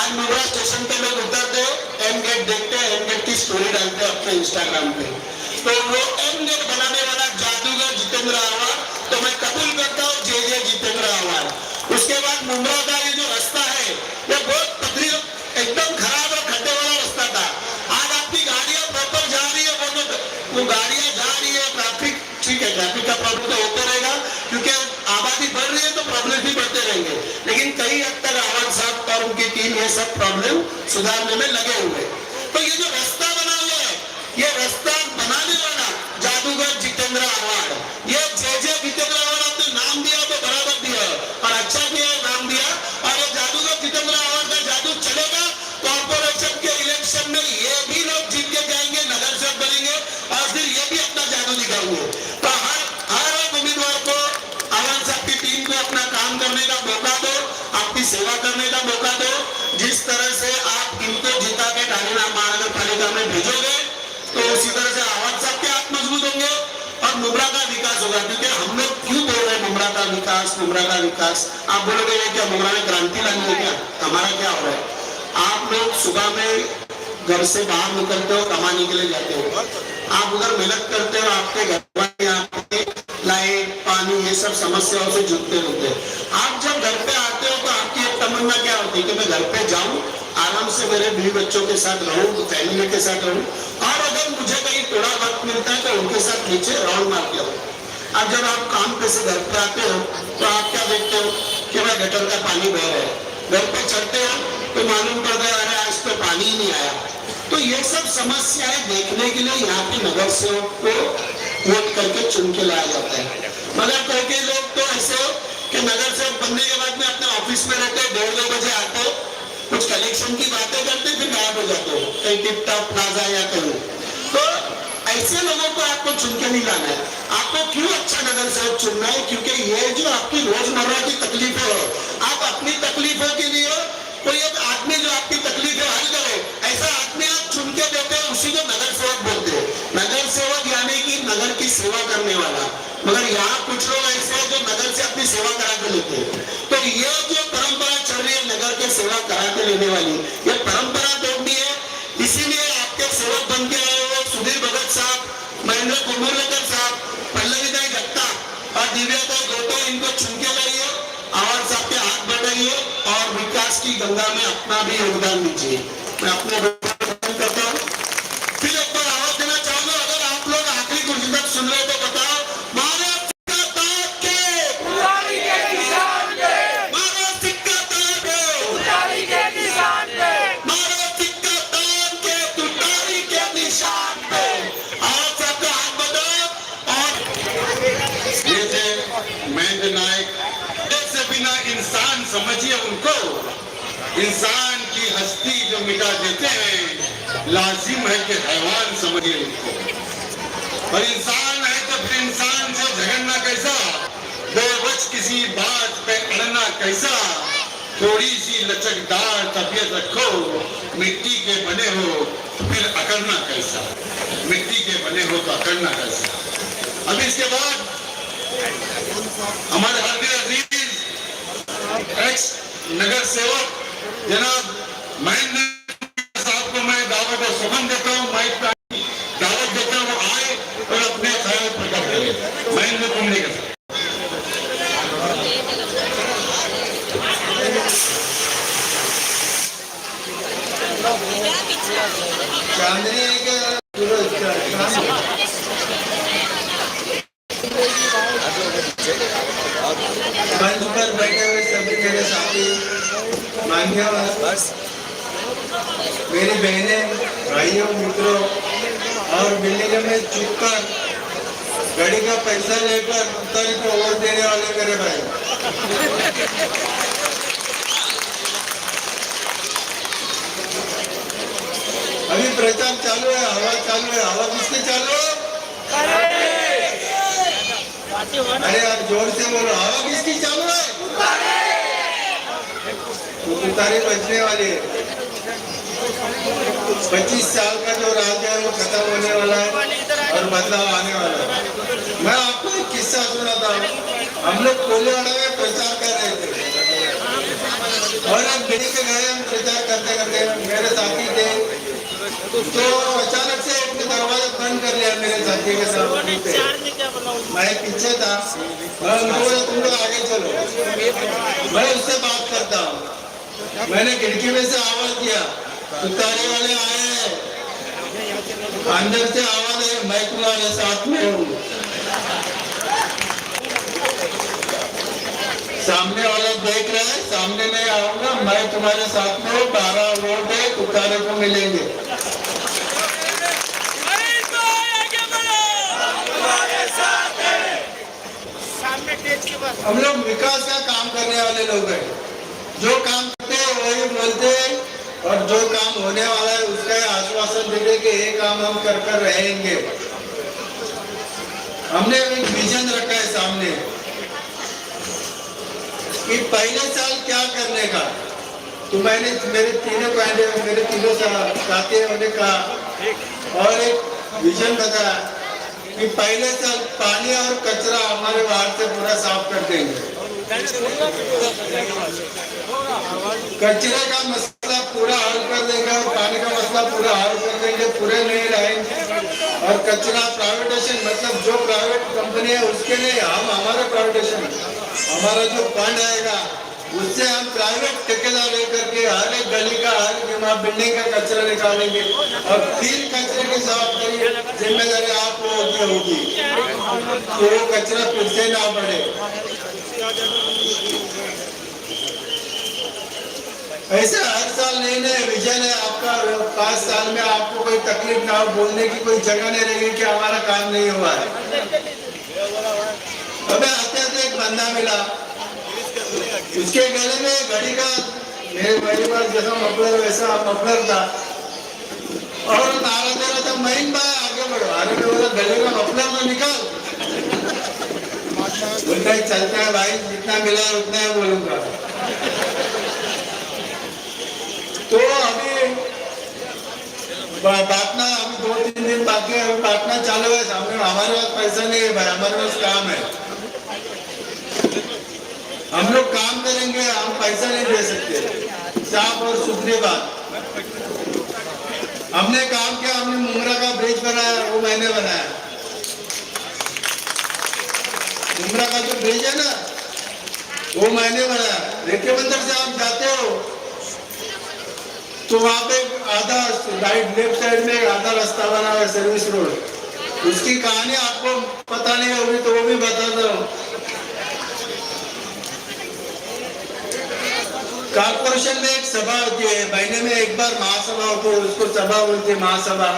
आज मुमरा स्टेशन पे लोग उतरते, एम गेट देखते हैं, एम गेट की स्टोरी डालते हैं अपने इंस्टाग्राम पे। तो वो एम गेट बनाने वाला जादूगर जितेंद्र आवाज, तो मैं कबूल करता हूँ जे जितेंद्र आवाज। उसके बाद मुमरा का ये जो रास्ता है ये बहुत पथरी, एकदम खराब और खड्डे वाला रास्ता था। आज आपकी गाड़ियां प्रॉपर जा रही है, वो गाड़ियां जा रही है, ट्रैफिक ठीक है, ट्रैफिक का प्रॉब्लम तो होता रहेगा क्योंकि आबादी बढ़ रही है तो प्रॉब्लम भी बढ़ते रहेंगे, लेकिन कई हद तक आवाज साहब और उनकी टीम ये सब प्रॉब्लम सुधारने में लगे हुए। तो ये जो रास्ता बना हुआ है, ये रास्ता बनाने वाला जादूगर जितेंद्र आवाज, ये जे जितेंद्र आवाज आपने नाम दिया तो बराबर दिया और अच्छा किया नाम दिया। और ये जादूगर जितेंद्र आवाज का जादू चलेगा, कॉर्पोरेशन के इलेक्शन में ये भी लोग जीत के जाएंगे, नगर सेवक बनेंगे और फिर ये भी अपना जादू दिखाएंगे। तो हर एक उम्मीदवार को आवाज साहब की टीम को अपना काम करने का मौका दो, आपकी सेवा करने का मौका दो। जिस तरह से आप इनको जिता के ढालीना महानगर पालिका में भेजोगे तो उसी तरह से आवाज साहब के मुमरा का विकास होगा। क्योंकि हम लोग क्यों बोल रहे हैं मुमरा का विकास, मुमरा का विकास? आप बोलोगे ये क्या मुमरा में क्रांति लानी है क्या? हमारा क्या हो रहा है? आप लोग सुबह में घर से बाहर निकलते हो, कमाने के लिए जाते हो, आप उधर मेहनत करते हो, आपके घर वाले आपके लाइट पानी ये सब समस्याओं से जूझते होते हैं। आप जब घर पे आते हो तो आपकी एक तमन्ना क्या होती है कि मैं घर पे जाऊं, आराम से मेरे बीवी बच्चों के साथ रहूं, फैमिली के साथ रहूं, और अगर मुझे कहीं थोड़ा वक्त मिलता है तो उनके साथ नीचे राउंड मार के आऊं। अब जब आप काम पे से घर पे आते हो तो आप क्या देखते हो कि भाई गटर का पानी बह रहा है, घर पे चढ़ते हो तो मालूम पड़ता है अरे आज तो पानी ही नहीं आया। तो ये सब समस्याएं देखने के लिए यहाँ के नगर सेवक को वोट करके चुन के लाया जाता है। मगर कई लोग तो ऐसे हो कि नगर सेवक बनने के बाद में अपने ऑफिस में रहते, 1:30 बजे आते हो, कुछ कलेक्शन की बातें करते, फिर गायब हो जाते हो कहीं टिप टॉप प्लाजा या कहीं। तो ऐसे लोगों को आपको चुन के नहीं लाना है। आपको क्यों अच्छा नगर सेवक चुनना है? क्योंकि ये जो आपकी रोजमर्रा की तकलीफें है, आप अपनी तकलीफों के लिए कोई एक आदमी जो आपकी तकलीफें हल करे, ऐसा आदमी आप चुन के देते हैं, उसी को नगर सेवक बोलते हैं। नगर सेवक यानी कि नगर की सेवा करने वाला। मगर यहाँ कुछ लोग ऐसे हैं जो नगर से अपनी सेवा करा के लेते हैं। तो ये जो परंपरा चल रही है नगर के सेवा करा के लेने वाली, ये परंपरा तोड़नी है। इसीलिए आपके सेवक बन के आए हुए सुधीर भगत साहब, महेंद्र कुंभलकर साहब, पल्लवीदाई दत्ता और दिव्यादाई गौतम, इनको चुन के लाइए, आवाज आपके हाथ बढ़ाइए और विकास की गंगा में अपना भी योगदान दीजिए। मैं अपने करता हूँ। फिर एक बार आवाज देना चाहूंगा, अगर आप लोग आखिरी कुछ तक सुन रहे तो बताओ, महाराज सिक्का तार के, महाराज सिक्का तार के, महाराज सिक्का तार के, तुतारी के निशान पे। आवाज आपका हाथ बढ़ाओ। और ये थे महेंद्र नायक। से बिना इंसान समझिए उनको, इंसान की हस्ती जो मिटा देते हैं, लाजिम है कि हैवान समझिए उनको। और इंसान है तो फिर इंसान से झगड़ना कैसा, बेवजह किसी बात पे अड़ना कैसा, थोड़ी सी लचकदार तबीयत रखो, मिट्टी के बने हो तो फिर अकड़ना कैसा, मिट्टी के बने हो तो अकड़ना कैसा। अब इसके बाद हमारे हरदीर अजीज एक्स नगर सेवक जनाब महेंद्र साहब को मैं दावत और सुमन देता हूँ, माइक का दावत देता हूँ, आए और अपने ख्याल प्रकट करें। महेंद्र कुंभले के साथ चांदनी के मंच पर बैठे हुए सभी मेरे साथी, मान्यवर, मेरी बहनें, भाइयों, मित्रों और बिल्डिंग में चुपकर गाड़ी का पैसा लेकर तुतारी को वोट देने वाले मेरे भाई, अभी प्रचार चालू है, हवा चालू है। हवा किसकी चालू है? अरे यार जोर से बोलो, हवा किसकी चालू है? तो तुतारी बचने वाली है। 25 साल का जो राज है वो खत्म होने वाला है और बदलाव आने वाला है। मैं आपको एक किस्सा सुनाता हूँ। हम लोग कोलेवाड़ा में प्रचार कर रहे थे और अब गिरी के गए, हम प्रचार करते करते मेरे साथी थे तो अचानक से एक दरवाजा बंद कर लिया मेरे साथी के साथ। मैं पीछे था, मैं उनको बोला तुम लोग आगे चलो, मैं उससे बात करता हूँ। मैंने खिड़की में से आवाज दिया, तुतारी वाले आए हैं। अंदर से आवाज है, मैं तुम्हारे साथ में हूँ। सामने वाले देख रहे हैं, सामने नहीं आऊंगा, मैं तुम्हारे साथ में हूँ। 12 वोट है, तुतारे को मिलेंगे। हम लोग विकास का काम करने वाले लोग हैं। जो काम करते हैं वही बोलते हैं और जो काम होने वाला है उसका आश्वासन देते कि ये काम हम कर कर रहेंगे। हमने एक विजन रखा है सामने कि पहले साल क्या करने का। तो मैंने मेरे तीनों साथियों ने कहा और एक विजन बताया कि पहले साल पानी और कचरा हमारे वार्ड से पूरा साफ कर देंगे। कचरे का मसला पूरा हल कर देंगे और पानी का मसला पूरा हल कर देंगे, पूरे नहीं रहेंगे। और कचरा प्राइवेटेशन मतलब जो प्राइवेट कंपनी है उसके लिए हम हमारा प्राइवेटेशन हमारा जो फंड आएगा उससे हम प्राइवेट ठेकेदार लेकर के हर एक गली का हर बिल्डिंग का कचरा निकालेंगे और फिर कचरे की जवाबदारी जिम्मेदारी आपको होगी तो वो कचरा फिर से ना बढ़े। ऐसे हर साल नए नए विजन है आपका। 5 साल में आपको कोई तकलीफ ना हो, बोलने की कोई जगह नहीं रहेगी कि हमारा काम नहीं हुआ है। अबे आते आते एक बंदा मिला, उसके गले में घड़ी का मेरे बड़ी बार जैसा मफलर वैसा मफलर था और नारा दे रहा था महीन भाई आगे बढ़ो। अरे मैं बोला गले का मफलर तो निकाल। बोलता है चलता है भाई, जितना मिला है उतना ही बोलूंगा। तो अभी बांटना अभी 2-3 दिन बाकी है, बांटना चालू है। हमारे पास पैसा नहीं है भाई, हमारे पास काम है। हम लोग काम करेंगे, हम पैसा नहीं दे सकते। साफ और सुथरी बात, हमने काम किया, हमने मुंगरा का ब्रिज बनाया, वो मैंने बनाया। मुंगरा का जो ब्रिज है ना वो मैंने बनाया। रेखे बंदर से आप जाते हो तो वहां पे आधा राइट लेफ्ट साइड में आधा रास्ता बना हुआ है सर्विस रोड। उसकी कहानी आपको पता नहीं होगी तो वो भी बता दो। कॉर्पोरेशन में एक सभा होती है, महीने में एक बार महासभा होती है, उसको सभा बोलते हैं महासभा।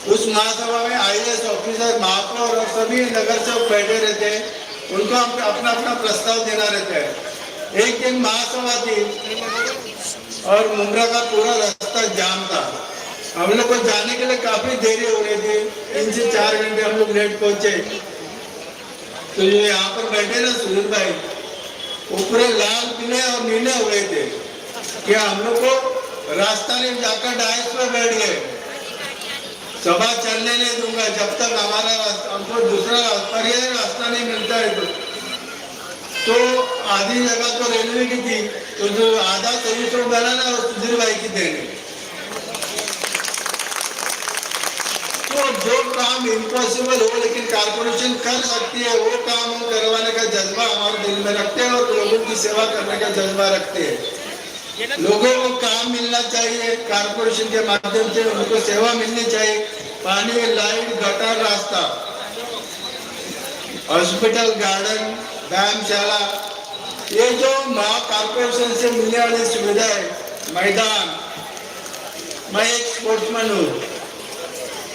उस महासभा में IAS ऑफिसर, महापौर और सभी नगर सेवक बैठे रहते हैं, उनको अपना अपना प्रस्ताव देना रहता है। एक दिन महासभा थी और मुंब्रा का पूरा रास्ता जाम था। हम लोग को जाने के लिए काफी देरी हो रही थी, 3 से 4 घंटे हम लोग लेट पहुंचे। तो ये यहाँ पर बैठे ना सुनील भाई, वो पूरे लाल पीले और नीले हो गए थे कि हम लोग को रास्ता नहीं, जाकर डाइस पे बैठ गए। सभा चलने नहीं दूंगा जब तक हमारा हमको दूसरा पर्याय रास्ता नहीं मिलता है। तो आधी जगह तो रेलवे की थी, तो जो आधा सर्विस रोड बना ना वो सुधीर भाई की देंगे। तो जो काम इम्पॉसिबल हो लेकिन कारपोरेशन कर सकती है वो काम हम करवाने का जज्बा हमारे दिल में रखते हैं और लोगों की सेवा करने का जज्बा रखते हैं। लोगों को काम मिलना चाहिए, कारपोरेशन के माध्यम से उनको सेवा मिलनी चाहिए। पानी, लाइट, गटर, रास्ता, हॉस्पिटल, गार्डन, व्यायामशाला, ये जो कारपोरेशन से मिलने वाली सुविधा है, मैदान। मैं एक स्पोर्ट्समैन हूँ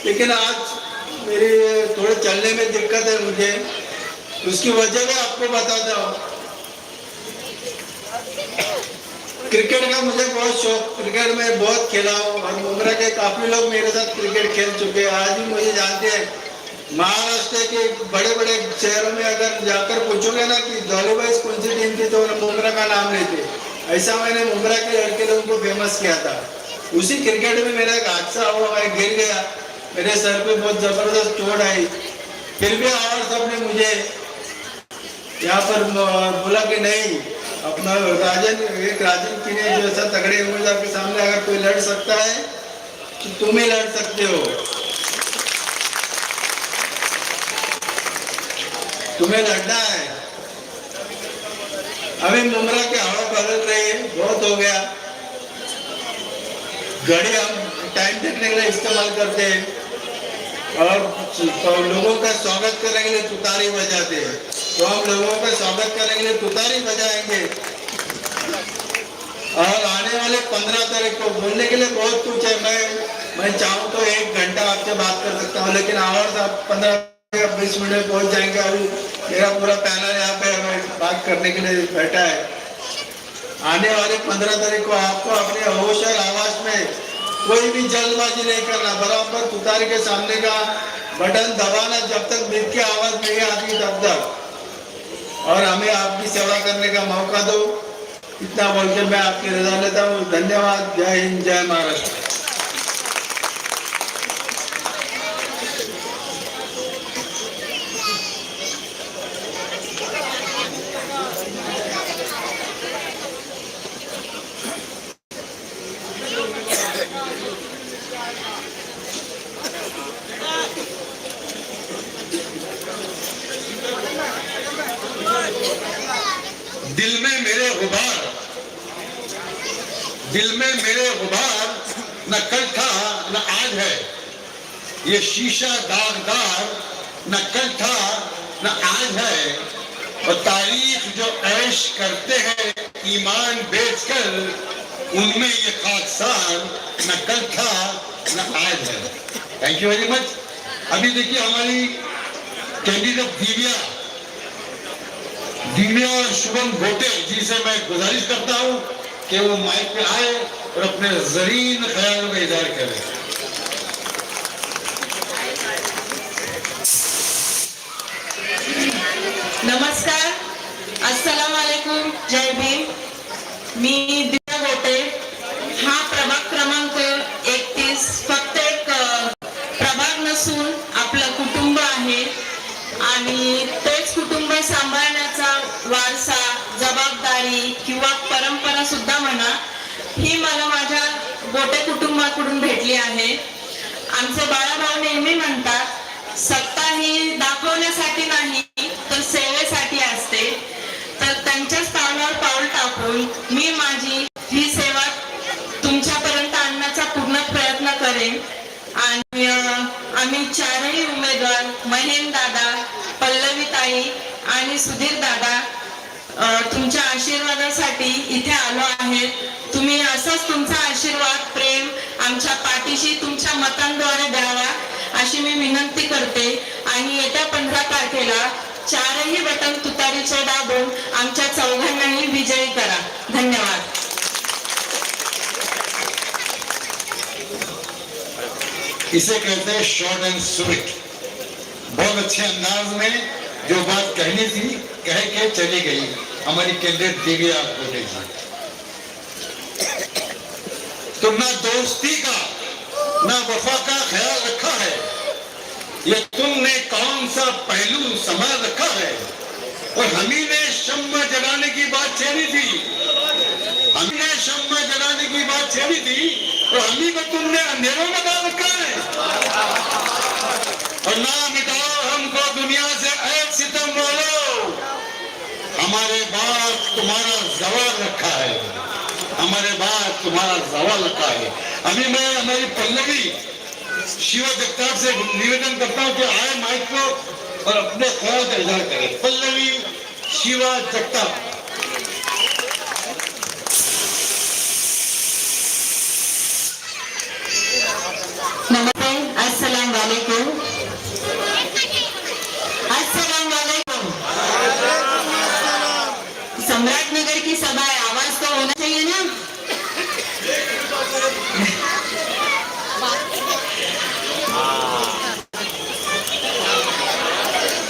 लेकिन आज मेरी थोड़े चलने में दिक्कत है मुझे, उसकी वजह मैं आपको बताता हूँ। क्रिकेट का मुझे बहुत शौक, क्रिकेट में बहुत खेला हूँ और मुंब्रा के काफी लोग मेरे साथ क्रिकेट खेल चुके हैं, आज भी मुझे जानते हैं। महाराष्ट्र के बड़े बड़े शहरों में अगर जाकर पूछोगे ना कि धोलीबाई कौन सी टीम थी तो मुंब्रा का नाम लेते। ऐसा मैंने मुंब्रा के लड़के लोगों को फेमस किया था। उसी क्रिकेट में मेरा एक हादसा हुआ, मैं गिर गया, मेरे सर पे बहुत जबरदस्त चोट आई। फिर भी और सबने मुझे यहाँ पर बोला कि नहीं, अपना राजन की ने जैसा तगड़े उम्मीदवार के सामने अगर कोई लड़ सकता है तो तुम ही लड़ सकते हो, तुम्हें लड़ना है। अभी मुंब्रा के हवा बदल रही है, बहुत हो गया। घड़ी हम टाइम देखने के लिए इस्तेमाल करते हैं और लोगों का स्वागत करने के लिए तुतारी बजाते हैं, तो हम लोगों का स्वागत करने के लिए तुतारी बजाएंगे। और आने वाले 15 तारीख को बोलने के लिए बहुत कुछ है। मैं चाहूँ तो 1 घंटा आपसे बात कर सकता हूँ, लेकिन आवाज आप 15-20 मिनट में पहुंच जाएंगे। अभी मेरा पूरा पैनल यहाँ पे बात करने के लिए बैठा है। आने वाले 15 तारीख को आपको अपने होश और आवाज में कोई भी जल्दबाजी नहीं करना, बराबर तुतारी के सामने का बटन दबाना जब तक बीप की आवाज नहीं आती तब तक, और हमें आपकी सेवा करने का मौका दो। इतना बोलकर मैं आपकी रजा लेता हूँ। धन्यवाद। जय हिंद, जय महाराष्ट्र। दिल में मेरे गुबार न कल था न आज है, ये शीशा दागदार न कल था न आज है, और तारीख जो ऐश करते हैं ईमान बेचकर, उनमें ये खाकसार न कल था न आज है। Thank you very much. अभी देखिए हमारी कैंडिडेट दिव्या शुभम भोटे जी से मैं गुजारिश करता हूं कि वो माइक पे आए और अपने जरीन ख्याल में इज़हार करें। नमस्कार, अस्सलाम वालेकुम, जय भीम। मी दिव्या गोटे। हा प्रभाग क्रमांक 31 फक्त एक प्रभाग नसून आपलं कुटुंब आहे आणि तेच कुटुंब सांभाळण्याचा वारसा, जबाबदारी किंवा परंपरा सुद्धा म्हणा, ही मला माझ्या गोटे कुटुंबाकडून भेटली आहे। आमचे बाळाभाऊ नेहमी म्हणतात, सत्ता ही दाखवण्यासाठी नाही तर सेवेसाठी असते। तर त्यांच्याच पावलावर पाऊल टाकून मी माझी ही सेवा तुमच्यापर्यंत आणण्याचा पूर्ण प्रयत्न करेन। आणि आम्ही चारही उमेदवार महेंद्र दादा, पल्लवी ताई आणि सुधीर दादा तुमच्या आशीर्वादासाठी इथे आलो आहे। तुम्ही असाच तुमचा आशीर्वाद, प्रेम आमच्या पाठीशी तुमच्या मतांद्वारे द्यावा अशी मी विनंती करते। आणि येत्या 15 तारखेला चारही बटन तुतारीचे दाबून आमच्या चौघांनाही विजयी करा। धन्यवाद। इसे कहते हैं शॉर्ट एंड स्वीट। बहुत अच्छे अंदाज में जो बात कहनी थी कह के चली गई हमारी कैंडिडेट दिव्या गोटे जी। तो ना दोस्ती का ना वफा का ख्याल रखा है, ये तुमने कौन सा पहलू संभाल रखा है। और हमी ने शम्मा जलाने की बात छेड़ी थी, हमी ने शम्मा जलाने की बात छेड़ी थी, तो हमी को तुमने अंधेरों में डाल रखा है। और ना मिटाओ हमको दुनिया से ऐ सितम वालों, हमारे बाद तुम्हारा जवाब रखा है, हमारे बाद तुम्हारा जवाब रखा है। अभी मैं हमारी पल्लवी शिवा जगताप से निवेदन करता हूं कि आए माइक को और अपने ख्याल का इजहार करें। पल्लवी शिवा जगताप। नमस्ते, अस्सलाम वालेकुम। अस्सलाम वालेकुम। सम्राट नगर की सभा है, आवाज तो होना चाहिए ना।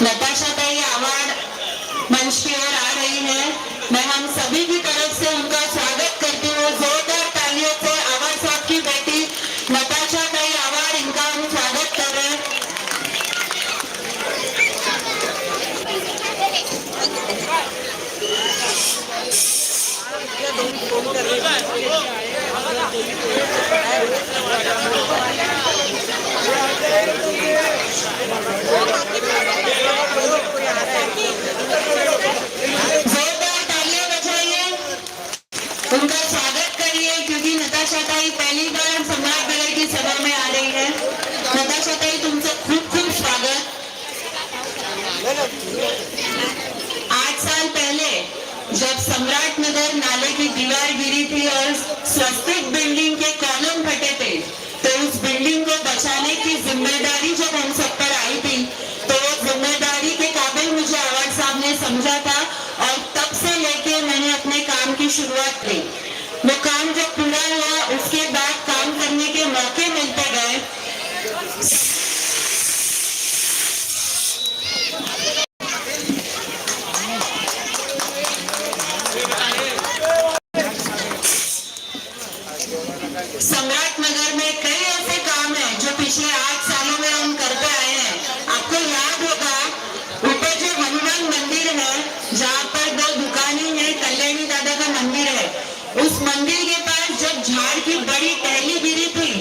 नताशा ताई अवार्ड मंच की ओर आ रही है। मैं हम सभी की तरफ से उनका स्वागत करती हूँ। जोरदार तालियों से आवाज साहब की बेटी नताशा ताई अवार्ड, इनका हम स्वागत कर रहे हैं। जोरदार तालियां बजाइए, उनका स्वागत करिए, क्योंकि नताशा ताई पहली बार सम्राट नगर की सभा में आ रही है। नताशा ताई, तुमसे खूब खूब स्वागत। 8 साल पहले जब सम्राट नगर नाले की दीवार गिरी थी और स्वस्तिक बिल्डिंग के कॉलम फटे थे, तो उस बिल्डिंग को बचाने की जिम्मेदारी जब हम सब पर आई थी, तो जिम्मेदारी के काबिल मुझे अवार्ड साहब ने समझा था और तब से लेके मैंने अपने काम की शुरुआत की। वो काम जब पूरा हुआ उसके बाद काम करने के मौके मिलते गए। सम्राट नगर में कई ऐसे काम हैं जो पिछले 8 सालों में हम करते आए हैं। आपको याद होगा ऊपर जो हनुमान मंदिर है, जहाँ पर 2 दुकानें हैं, कल्याणी दादा का मंदिर है, उस मंदिर के पास जब झाड़ की बड़ी टहनी गिरी थी,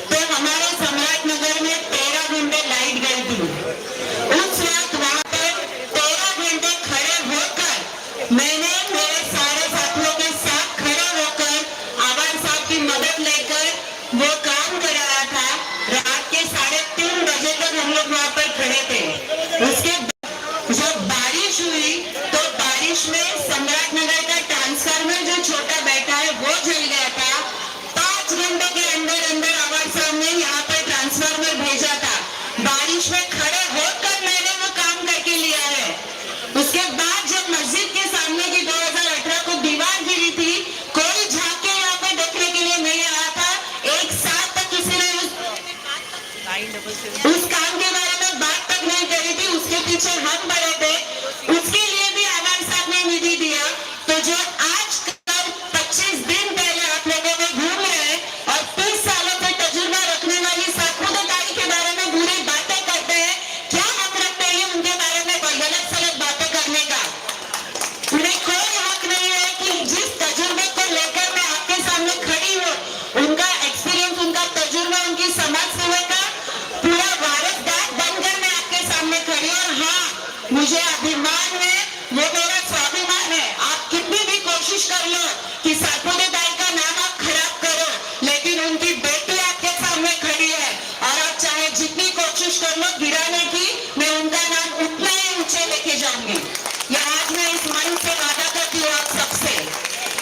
तो हमारे सम्राट नगर में 13 घंटे लाइट गई थी। उस वक्त वहाँ पर 13 घंटे खड़े होकर मैंने सम्राट नगर का ट्रांसफार्मर जो छोटा बैठा है वो जल गया था। 5 घंटे के अंदर अंदर आवाज साहब ने यहाँ पे ट्रांसफार्मर भेजा था। बारिश में खड़े होकर मैंने वो काम करके लिया है। उसके बाद जब मस्जिद के सामने की 2018 को दीवार गिरी थी, कोई झांक के यहाँ पे देखने के लिए नहीं आया था। एक साथ तक किसी ने उस काम के बारे में बात तक नहीं करी थी। उसके पीछे हम बड़े थे, उसके लिए भी आवाज साहब ने निधि दिया। तो जो आज 25 दिन पहले आप लोगों में घूम रहे हैं और 30 सालों से तजुर्बा रखने वाली साखुदाई के बारे में बुरी बातें करते हैं, क्या हक रखते हैं उनके बारे में कोई गलत सलत बातें करने का? उन्हें कोई हक नहीं है कि जिस तजुर्बे को लेकर मैं आपके सामने खड़ी हूँ, उनका एक्सपीरियंस, उनका तजुर्बा, उनकी समाज सेवा का पूरा वारसदार बनकर मैं आपके सामने खड़ी हूँ। और हाँ, मुझे अभिमान है, वो मेरा स्वाभिमान है। आप कितनी भी कोशिश कर लो कि साखुदाई का नाम आप खराब करो, लेकिन उनकी बेटी आपके सामने खड़ी है और आप चाहे जितनी कोशिश कर लो गिराने की, मैं उनका नाम उतना ही ऊंचे लेके जाऊंगी। या आज मैं इस मन से वादा करती हूँ आप सबसे,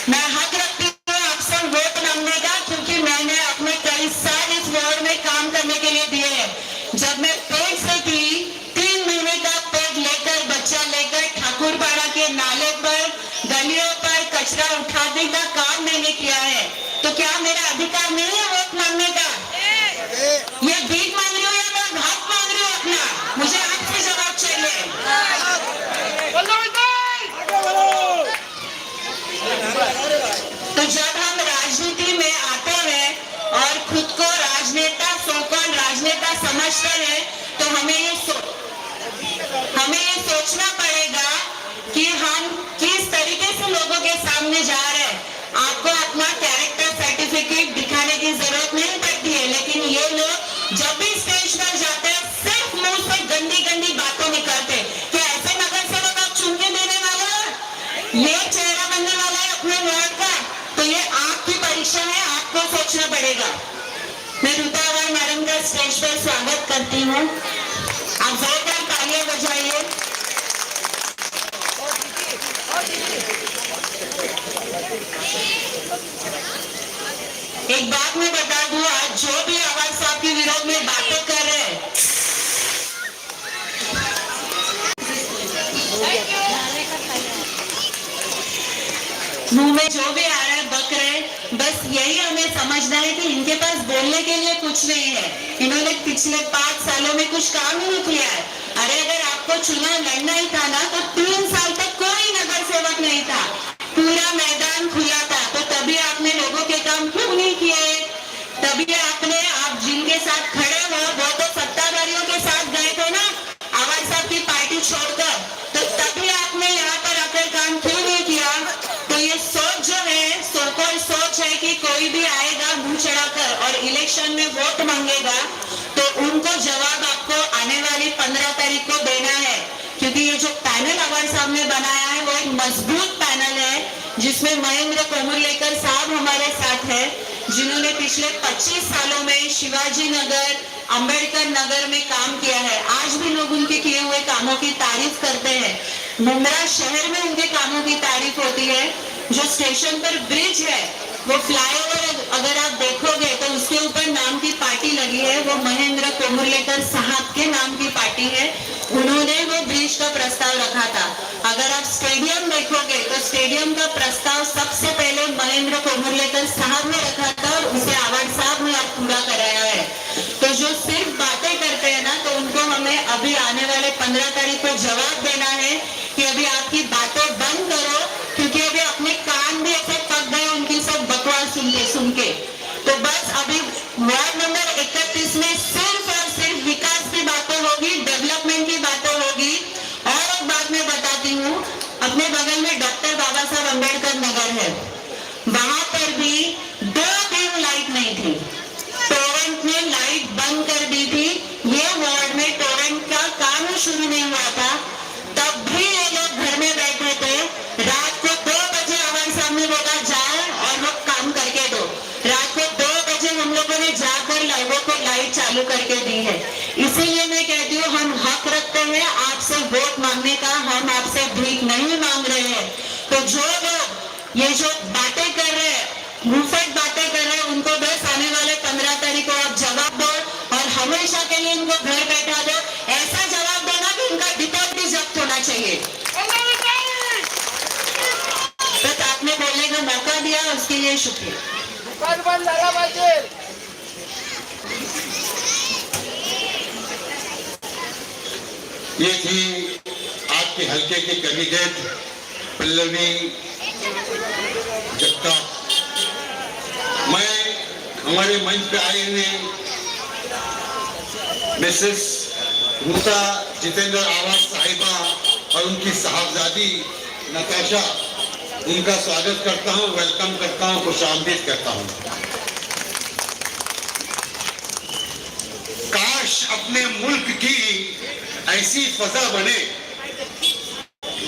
मैं हक रखती हूँ आपसे वोट मांगने का, क्योंकि मैंने अपने कई साल इस वार्ड में काम करने के लिए दिए हैं। जब मैं पेट से थी, 3 महीने का पेट लेकर, बच्चा लेकर ठाकुरपाड़ा के नाले पर, गलियों पर कचरा उठाने का काम मैंने किया है। तो क्या मेरा अधिकार नहीं है वोट मांगने का? ये भीख मांग रही हूँ या मैं हक मांग रही हूँ अपना? मुझे आपसे जवाब चाहिए। तो जब हम राजनीति में आते हैं और खुद को राजनेता, सो-कॉल्ड राजनेता समझते हैं, तो हमें ये सोचना पड़ेगा कि हम किस तरीके से लोगों के सामने जा रहे हैं। आपको अपना कैरेक्टर सर्टिफिकेट दिखाने की जरूरत नहीं पड़ती है, लेकिन ये लोग जब भी स्टेज पर जाते हैं सिर्फ मुंह से गंदी गंदी बातें निकालते हैं। क्या ऐसे नगर सेवक आप चुन के देने वाले हो? ये चेहरा बनने वाला है अपने वार्ड का? तो ये आपकी परीक्षा है, आपको सोचना पड़ेगा। मैं ऋता अवार्ड मैडम का स्टेज पर स्वागत करती हूँ। आप जोरदार तालियां बजाइए। एक बात मैं बता दूं, आज जो भी आवाज साहब के विरोध में बातें कर रहे हैं, मुंह में जो भी आ रहा है बक रहे, बस यही हमें समझना है कि इनके पास बोलने के लिए कुछ नहीं है। इन्होंने पिछले 5 सालों में कुछ काम ही नहीं किया है। अरे अगर आपको चुनाव लड़ना ही था ना, तो 3 साल तक कोई नगर सेवक नहीं था, पूरा मैदान खुला था। तो तभी आपने लोगों के काम क्यों नहीं किए? तभी आप जिनके साथ खड़े हो वो तो सत्ताधारियों के साथ गए थे ना, आवाज साहब की पार्टी छोड़कर। तो तभी आपने यहाँ पर आकर काम क्यों नहीं किया? तो ये सोच जो है, सोकॉल सोच है कि कोई भी आएगा मुंह चढ़ाकर और इलेक्शन में वोट मांगेगा, तो उनको जवाब आपको आने वाली 15 तारीख को देना है। क्योंकि ये जो पैनल आवाज साहब ने बनाया है वो एक मजबूत पैनल है, जिसमें महेंद्र कोमुरलेकर साहब हमारे साथ है, जिन्होंने पिछले 25 सालों में शिवाजी नगर, अंबेडकर नगर में काम किया है। आज भी लोग उनके किए हुए कामों की तारीफ करते हैं। मुंद्रा शहर में उनके कामों की तारीफ होती है। जो स्टेशन पर ब्रिज है, वो फ्लाईओवर अगर आप देखोगे तो उसके ऊपर नाम की पार्टी लगी है, वो महेंद्र कोमुरलेकर साहब के नाम की पार्टी है। उन्होंने वो ब्रिज का प्रस्ताव रखा था। अगर आप स्टेडियम देखोगे तो स्टेडियम का प्रस्ताव सबसे पहले महेंद्र कोमुरलेकर साहब ने रखा था और उसे आवाज साहब ने अब पूरा कराया है। तो जो सिर्फ बातें करते हैं ना, तो उनको हमें अभी आने वाले 15 तारीख को जवाब देना है कि अभी आपकी बातें बंद करो, क्योंकि अभी अपने कान भी ऐसे पक गए उनकी सब बकवास सुन के। तो बस अभी वार्ड नंबर 31 में सिर्फ और सिर्फ विकास की बातें होगी, डेवलपमेंट की बातें होगी। और एक बात मैं बताती हूँ, अपने बगल में डॉक्टर बाबा साहब अम्बेडकर नगर है, वहां पर भी 2 दिन लाइट नहीं थी। टोरेंट ने लाइट बंद कर दी थी। ये वार्ड में टोरेंट का काम ही शुरू नहीं हुआ था, तब भी ये लोग घर में बैठे थे। रात को 2 बजे आवाज साहब ने बोला जाओ और वो काम करके दो। रात को 2 बजे हम लोगों ने जाकर लोगों को लाइट चालू करके दी है। इसीलिए मैं कहती हूँ, हम हक रखते हैं आपसे वोट मांगने का, हम आपसे भीख नहीं मांग रहे हैं। तो जो लोग ये जो बातें कर रहे हैं, मुंहफट बातें कर रहे हैं, उनको बस आने वाले 15 तारीख को आप जवाब दो और हमेशा के लिए इनको घर बैठा दो। ऐसा जवाब देना कि उनका डिपॉजिट जब्त होना चाहिए। बस आपने बोलने का मौका दिया, उसके लिए शुक्रिया। ये थी आपके हल्के के कैंडिडेट पल्लवी जगताप। मैं हमारे मंच पे आए हुए मिसेस रूता जितेंद्र आवाज साहिबा और उनकी साहबजादी नताशा, उनका स्वागत करता हूं, वेलकम करता हूं, खुशामदीद करता हूं। काश अपने मुल्क की ऐसी फजा बने,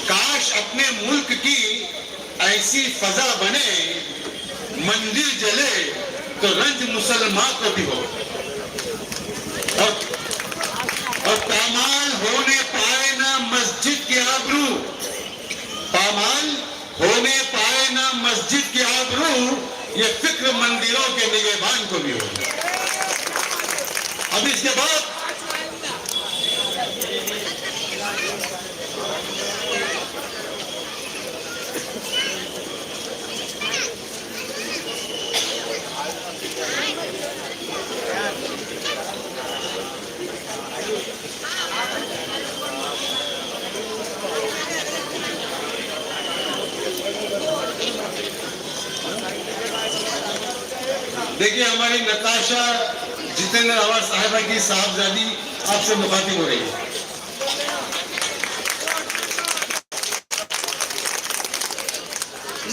काश अपने मुल्क की ऐसी फजा बने, मंदिर जले तो रंज मुसलमान को भी हो, और पामाल होने पाए ना मस्जिद के आबरू, पामाल होने पाए ना मस्जिद के आबरू, ये फिक्र मंदिरों के निगहबान को भी हो। अब इसके बाद देखिए, हमारी नताशा जितेंद्र आवाज साहिबा की साहबजादी आपसे मुखातिब हो रही है।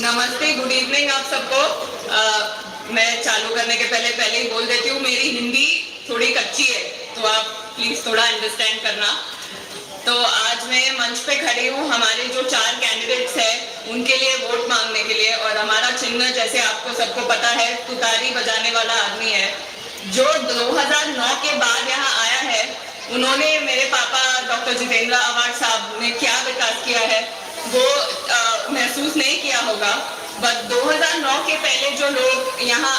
नमस्ते, गुड इवनिंग आप सबको। मैं चालू करने के पहले ही बोल देती हूँ, मेरी हिंदी थोड़ी कच्ची है, तो आप प्लीज थोड़ा अंडरस्टैंड करना। तो आज मैं मंच पे खड़ी हूँ हमारे जो 4 कैंडिडेट्स हैं उनके लिए वोट मांगने के लिए। और हमारा चिन्ह, जैसे आपको सबको पता है, तुतारी बजाने वाला आदमी है। जो 2009 के बाद यहाँ आया है, उन्होंने, मेरे पापा डॉक्टर जितेंद्र आवाज साहब ने क्या विकास किया है वो महसूस नहीं किया होगा। बट 2009 के पहले जो लोग यहाँ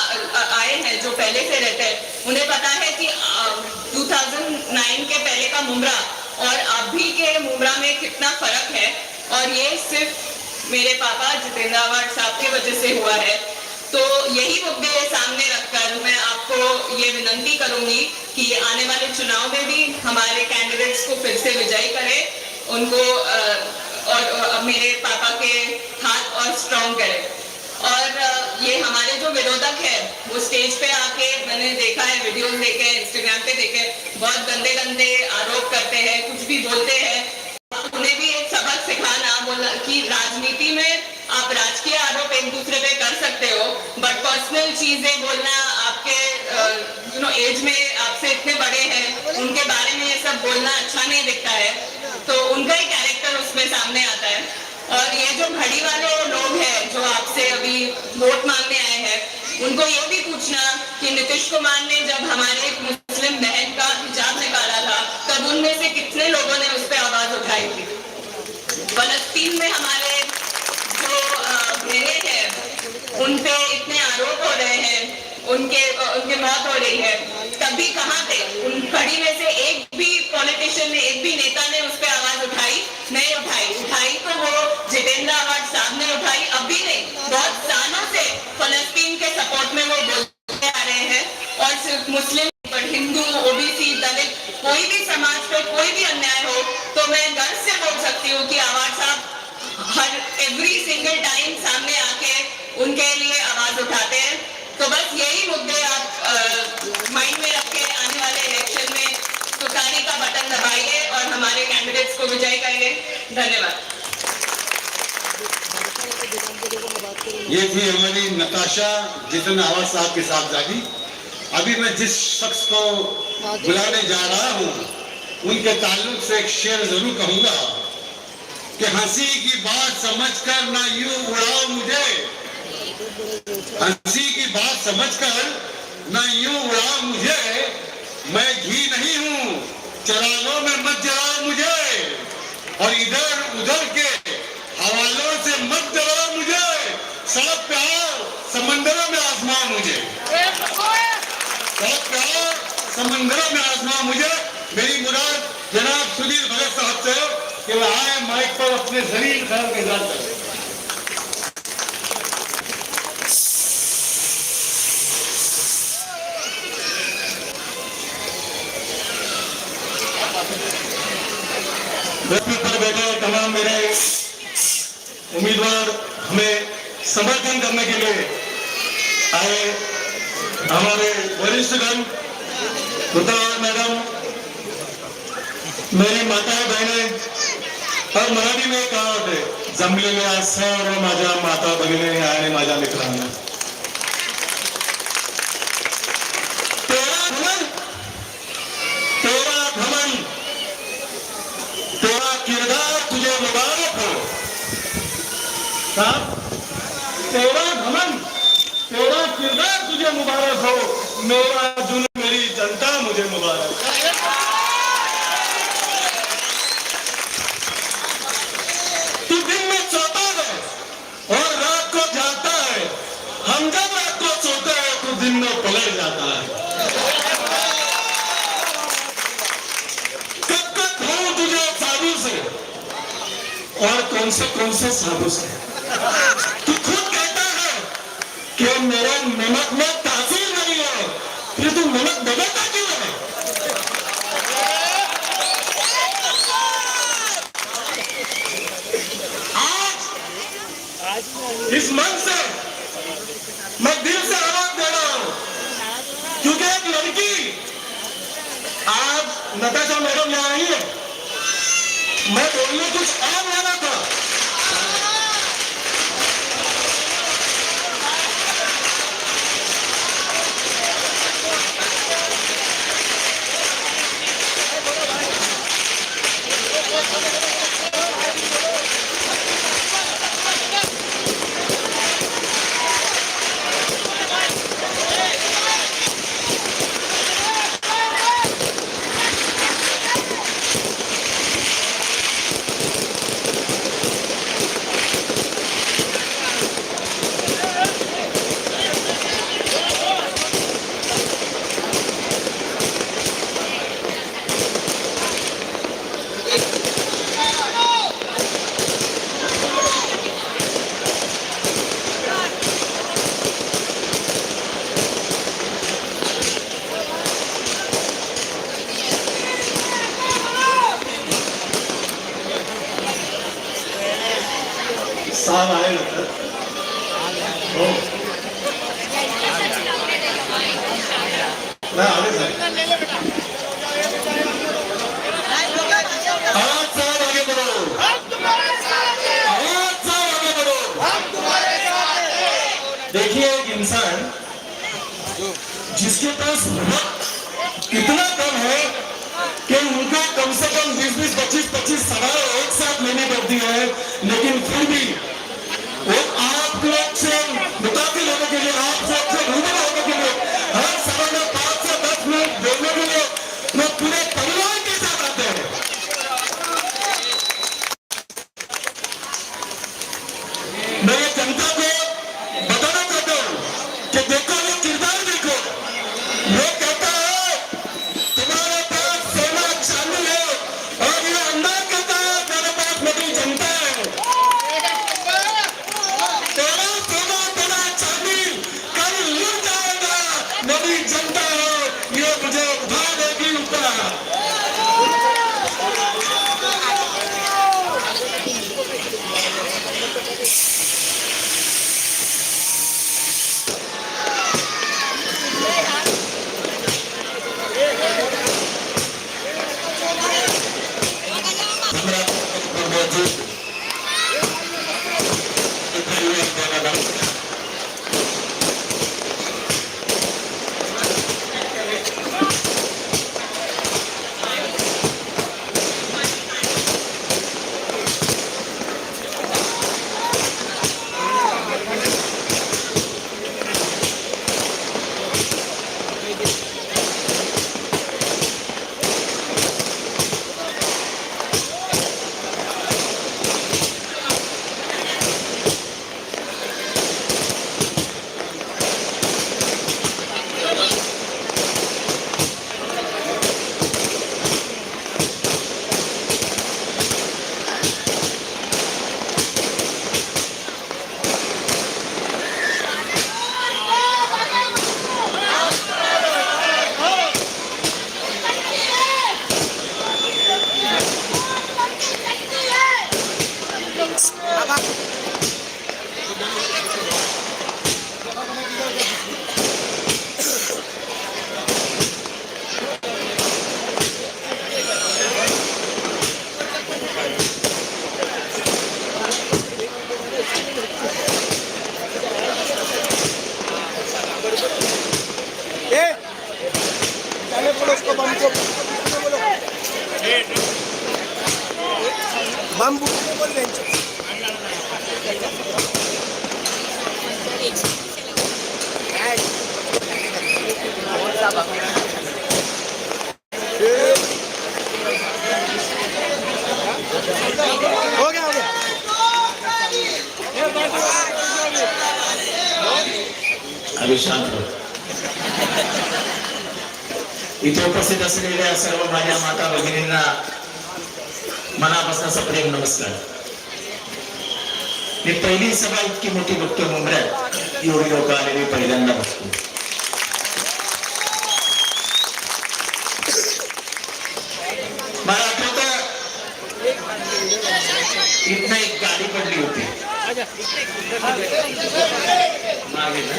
आए हैं, जो पहले से रहते हैं, उन्हें पता है कि 2009 के पहले का मुमरा और अभी के मुमरा में कितना फर्क है। और ये सिर्फ मेरे पापा जितेंद्र आवाज साहब की वजह से हुआ है। तो यही मुद्दे सामने रखकर मैं आपको ये विनंती करूंगी कि आने वाले चुनाव में भी हमारे कैंडिडेट्स को फिर से विजयी करें, उनको और मेरे पापा के हाथ और स्ट्रॉन्ग करें। और ये हमारे जो विरोधक है, वो स्टेज पे आके, मैंने देखा है, वीडियोस देखे, इंस्टाग्राम पे देखे, बहुत गंदे गंदे आरोप करते हैं, कुछ भी बोलते हैं। उन्हें भी एक सबक सिखाना, बोला कि राजनीति में आप राजकीय आरोप एक दूसरे पे कर सकते हो, बट पर्सनल चीजें बोलना, आपके एज में आपसे इतने बड़े हैं, उनके बारे में ये सब बोलना अच्छा नहीं दिखता है। तो उनका ही कैरेक्टर उसमें सामने आता है। और ये जो घड़ी वाले लोग हैं जो आपसे अभी वोट मांगने आए हैं, उनको ये भी पूछना कि नीतीश कुमार ने जब हमारे एक मुस्लिम बहन का हिजाब निकाला था, तब उनमें से कितने लोगों ने उस पर आवाज उठाई थी। फलस्तीन में हमारे जो बहनें हैं, उन पे इतने आरोप हो रहे हैं, उनके मौत हो रही है, तभी कहाँ थे? उन कड़ी में से एक भी पॉलिटिशियन ने, एक भी नेता ने उस पर आवाज उठाई नहीं? उठाई तो वो जितेंद्र आवाज साहब ने उठाई, अभी नहीं, बहुत सालों से फलस्तीन के सपोर्ट में वो बोलते आ रहे हैं। और सिर्फ मुस्लिम, हिंदू, ओबीसी, दलित, कोई भी समाज पे कोई भी अन्याय हो, तो मैं गर्व से बोल सकती हूँ कि आवाज साहब हर एवरी सिंगल टाइम सामने आके उनके लिए आवाज उठाते हैं। तो बस यही मुद्दे आप माइंड में रख के आने वाले इलेक्शन में तुतारी का बटन दबाइए और हमारे कैंडिडेट्स को विजयी करिए। धन्यवाद। ये थी हमारी नताशा जितेंद्र आवाज साहब के साहबजादी। अभी मैं जिस शख्स को बुलाने जा रहा हूँ, उनके ताल्लुक से एक शेर जरूर कहूंगा कि हंसी की बात समझकर ना यूं उड़ाओ मुझे, हंसी की बात समझकर ना यूं उड़ाओ मुझे, मैं घी नहीं हूं, चरागों में मत जलाओ मुझे, और इधर उधर के हवालों से मत डराओ मुझे, सड़क पे आओ समंदरों में आसमां मुझे, सड़क पे आओ समंदरों में आसमां मुझे। मेरी मुराद जनाब सुधीर भगत साहब से कि वह आए माइक पर अपने जलील ख्याल के इजहार करें। पर बैठे तमाम मेरे उम्मीदवार हमें समर्थन करने के लिए आए, हमारे वरिष्ठगण, मैडम, मेरी माताएं बहनें, और मराठी में कहा होते जमलेल्या सर्व माझ्या माता भगिनी आणि माझ्या मित्रांना, तेरा घमंड, तेरा किरदार तुझे मुबारक हो। साहब, तेरा घमंड, तेरा किरदार तुझे मुबारक हो, मेरा जुल्म, मेरी जनता मुझे मुबारक। तू दिन में सोता है और रात को जागता है, हम जब रात को सोते हैं तो दिन में पलट जाता है। कब तक हूं तुझे साधु से और कौन से साधु से? तू खुद कहता है कि मेरे नमक में तासीर नहीं है, फिर तू नमक बदलता क्यों है? आज इस मन से मैं दिल से आवाज दे रहा हूं, क्योंकि एक लड़की, आज नताशा मैडम यहाँ आई है, मैं बोलने कुछ और वाला था, साहब आए लगता हो, मैं आगे साहब आगे बढ़ो, आगे बढ़ो। देखिए, एक इंसान जिसके पास वक्त इतना कम है कि उनको कम से कम 20-20, 25-25 सवाल एक साथ लेने पड़ती है, लेकिन फिर भी वो आप लोग से मुताबिक होने के लिए, आप सबसे रूबरू होने के लिए, हर सभा में 5 से 10 मिनट बोलने के लिए वो पूरे परिवार के साथ आते हैं। मैं ये जनता को बताना चाहता हूँ कि देखो, ये किरदार देखो, वो कहता है तुम्हारे पास सोना चांदी है, और ये अंदाज कहता है मेरे पास मेरी जनता है। अभी शांत हो. इथे उपस्थित असलेल्या सर्व माझ्या माता भगिनींना मनापासून प्रेम नमस्कार. मी पहिली सभा इतकी मोठी बघतो मुंबईत, एवढी लोक आलेली पहिल्यांदा बघतो. मला आठवतं इथं एक गाडी पडली होती मागे ना,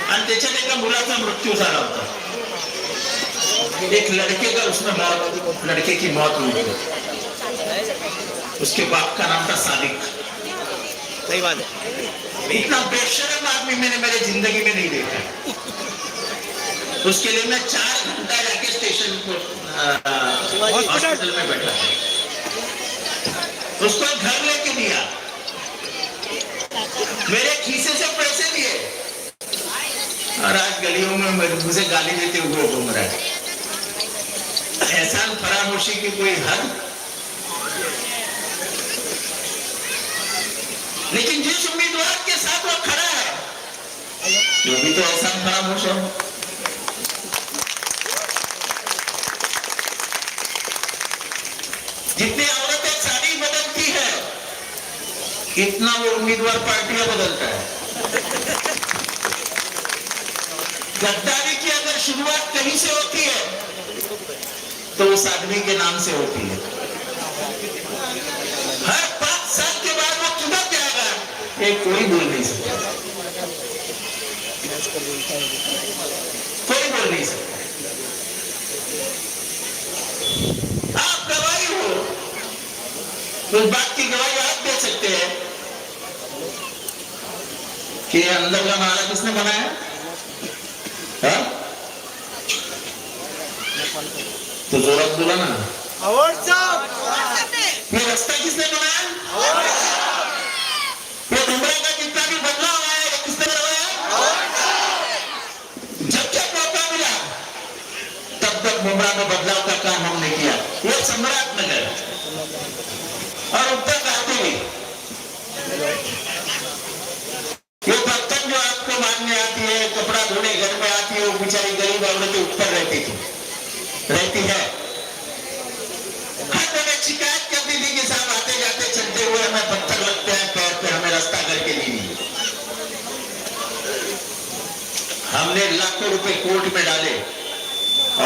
आणि त्याच्यात एका मुलाचा मृत्यू झाला होता. एक लड़के का उसमें मौत, लड़के की मौत हुई थी. उसके बाप का नाम था सादिक. सही बात है. इतना बेशरम आदमी मैंने मेरी जिंदगी में नहीं देखा. उसके लिए मैं 4 घंटा जाके स्टेशन को हॉस्पिटल में बैठा. उसको घर लेके दिया, मेरे खीसे से पैसे दिए, और आज गलियों में मुझे गाली देते हुए घूम रहा है. एहसान फरामोशी की कोई हद. लेकिन जिस उम्मीदवार के साथ वो खड़ा है, वो भी तो एहसान फरामोश है. जितनी औरतें साड़ी बदलती है, इतना वो उम्मीदवार पार्टियां बदलता है. गद्दारी की अगर शुरुआत कहीं से होती है तो उस आदमी के नाम से होती है. हर 5 साल के बाद वो किधर जाएगा, ये कोई बोल नहीं सकता. कोई बोल नहीं सकता. आप गवाही हो, उस बात की गवाही आप दे सकते हैं कि अंदर का माला किसने बनाया. तो जोरात बोला ना. ये रास्ता किसने बनाया. ये मुंबई का जितना भी बदलाव आया है किसने करवाया. जब जब मौका मिला तब तक मुंबई में बदलाव का काम हमने किया. वो सम्राट नगर और उत्तर गांधी, ये बर्तन जो आपको मारने आती है, कपड़ा धोने घर में आती है, वो बेचारी गरीब औरतें ऊपर रहती है. हर जगह शिकायत करती थी कि साहब आते जाते चलते हुए हमें पत्थर लगते हैं पैर पे, हमें रास्ता करके दीजिए. हमने लाखों रुपए कोर्ट में डाले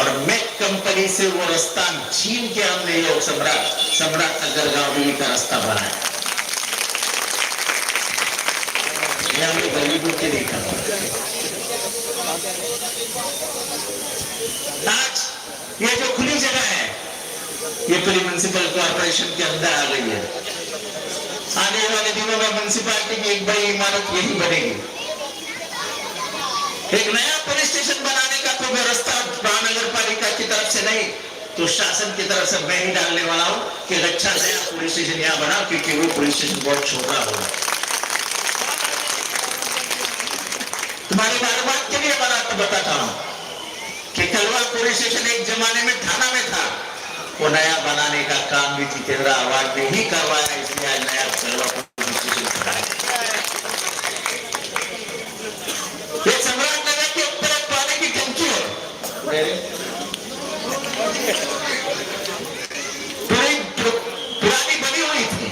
और मेक कंपनी से वो रास्ता छीन के हमने ये सम्राट नगर गांव का रास्ता बनाया. हमने गरीबों के देखा. आज ये जो खुली जगह है, ये पूरी म्युनिसिपल कॉर्पोरेशन के अंदर आ गई है. आने वाले दिनों में म्युनिसिपैलिटी की एक बड़ी इमारत यही बनेगी. एक नया पुलिस स्टेशन बनाने का तो व्यवस्था महानगर पालिका की तरफ से नहीं तो शासन की तरफ से मैं ही डालने वाला हूं कि अच्छा नया पुलिस स्टेशन यहाँ बनाओ, क्योंकि वो पुलिस स्टेशन बहुत छोटा होगा. तुम्हारी मालूमात के लिए बताता हूं कि कलवा पुलिस स्टेशन एक जमाने में थाना में था. वो नया बनाने का काम भी जितेंद्र आवाज ने ही करवाया, इसलिए आज नया कलवा पुलिस स्टेशन खड़ा है. ये सम्राट नगर के ऊपर एक पानी की टंकी है, पुरानी बनी हुई थी.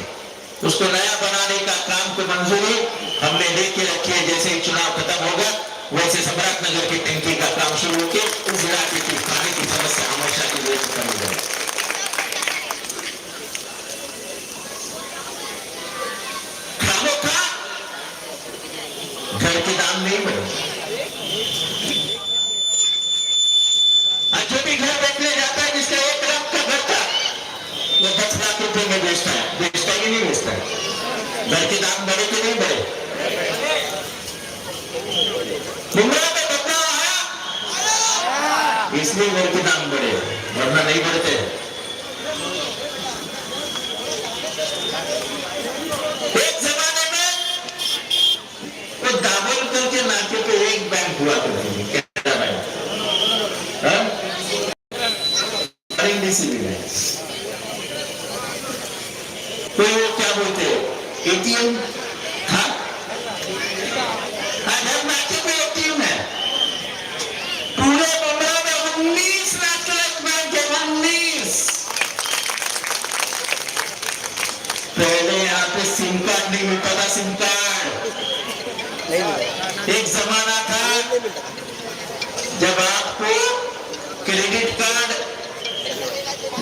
उसको नया बनाने का काम को मंजूरी हमने लेके रखी है. जैसे ही चुनाव खत्म होगा वैसे सम्राट नगर की टंकी का काम शुरू होकर उस इलाके की पानी की समस्या हमेशा के लिए खत्म हो जाएगी. घर के दाम नहीं बढ़े. जो भी घर बेचने जाता है, जिसका 1 लाख का घर था, वो 10 लाख रुपए में बेचता है कि नहीं बेचता है. घर के दाम बढ़े कि नहीं बढ़े. मुंबई में बदलाव आया इसलिए घर के दाम बढ़े, वरना नहीं बढ़ते. कोई वो क्या बोलते हैं एटीएम, हाँ हर मैच में एटीएम है। पूरे मुंबई में 19 नेशनलाइज्ड बैंक है, 19। पहले यहाँ पे सिम कार्ड नहीं मिलता था, सिम कार्ड। एक जमाना था जब आपको क्रेडिट कार्ड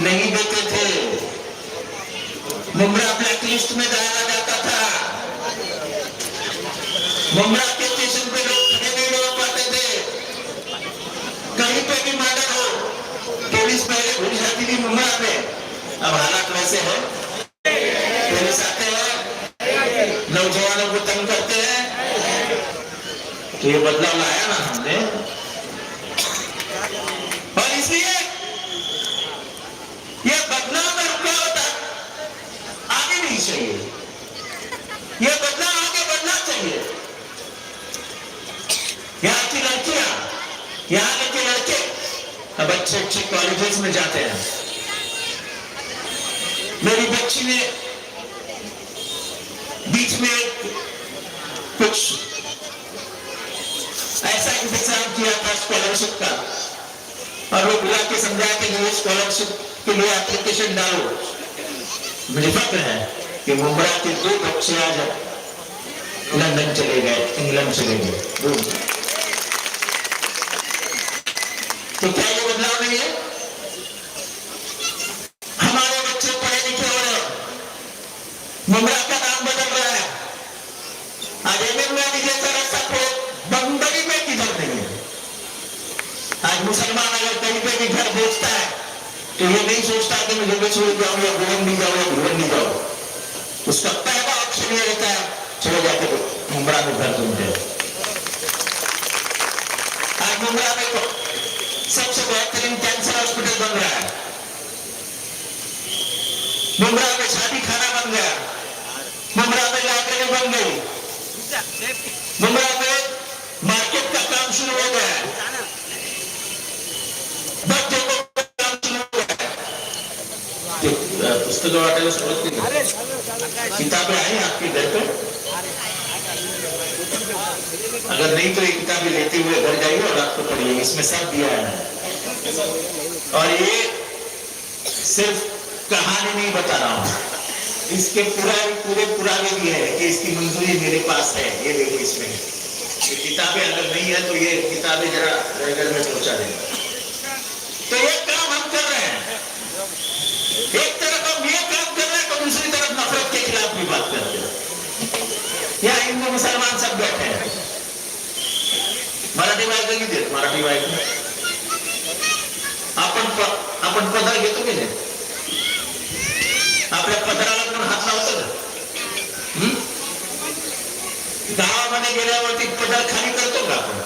नहीं देते थे, मुंब्रा ब्लैक लिस्ट में डाला जाता था। मुंब्रा के स्टेशन पे लोग खड़े नहीं रह पाते थे। कहीं पे भी मर्डर हो, पुलिस पहले घुस जाती थी मुंब्रा में। अब हालात वैसे है, पुलिस आते हैं, नौजवानों को तंग करते हैं। तो ये बदलाव लाया ना हमने, और इसलिए ये बदलाव में रुकावट आगे नहीं चाहिए, ये बदलाव आगे बढ़ना चाहिए। यहाँ की लड़कियां, यहाँ के लड़के अब अच्छे अच्छे कॉलेजेस में जाते हैं। मेरी बच्ची ने बीच में कुछ ऐसा इंतजाम किया था स्कॉलरशिप का, और वो बुला के समझाया कि ये स्कॉलरशिप के लिए एप्लीकेशन डालो। मुझे फक्र है कि मुंब्रा के 2 बच्चे आज लंदन चले गए, इंग्लैंड चले गए। तो क्या ये बदलाव नहीं है? हमारे बच्चे पढ़े लिखे हो रहे, मुंब्रा का नाम बदल रहा है। आज एमएमए जैसा रास्ता बंबई में किधर नहीं है। आज मुसलमान अगर कहीं पे भी घर बेचता है तो ये नहीं सोचता कि मैं जंगल छोड़ जाऊं या भिवंडी जाऊं या भिवंडी जाऊं। उसका पहला ऑप्शन ये रहता है चलो जाके मुंब्रा में घर ढूंढते। आज मुंब्रा में सबसे बेहतरीन कैंसर हॉस्पिटल बन रहा है, मुंब्रा में शादी खाना बन गया, मुंब्रा में लाइब्रेरी बन गई, मुंब्रा में मार्केट का काम शुरू हो गया है, बच्चों को काम शुरू हो गया है। पुस्तकों वाले किताबें आई आपके घर पे? अगर नहीं तो ये किताबें लेते हुए घर जाइए और आपको पढ़िए, इसमें सब दिया है। और ये सिर्फ कहानी नहीं बता रहा हूं, इसके पूरे पुरावे भी है कि इसकी मंजूरी मेरे पास है। ये देखो इसमें ये किताबें अगर नहीं है तो ये किताबें जरा घर में पहुंचा देंगे। तो ये काम हम कर रहे हैं, एक तरफ हम ये काम कर रहे हैं तो दूसरी तरफ नफरत के खिलाफ भी बात करते हैं। यहाँ हिंदू मुसलमान सब बैठे हैं। मराठी बायका किती आहेत? मराठी बायका आपण पदर घेतो की नाही? आपल्या पदराला पण हात लावतो का? गावामध्ये गेल्यावरती पदर खाली करतो का आपण?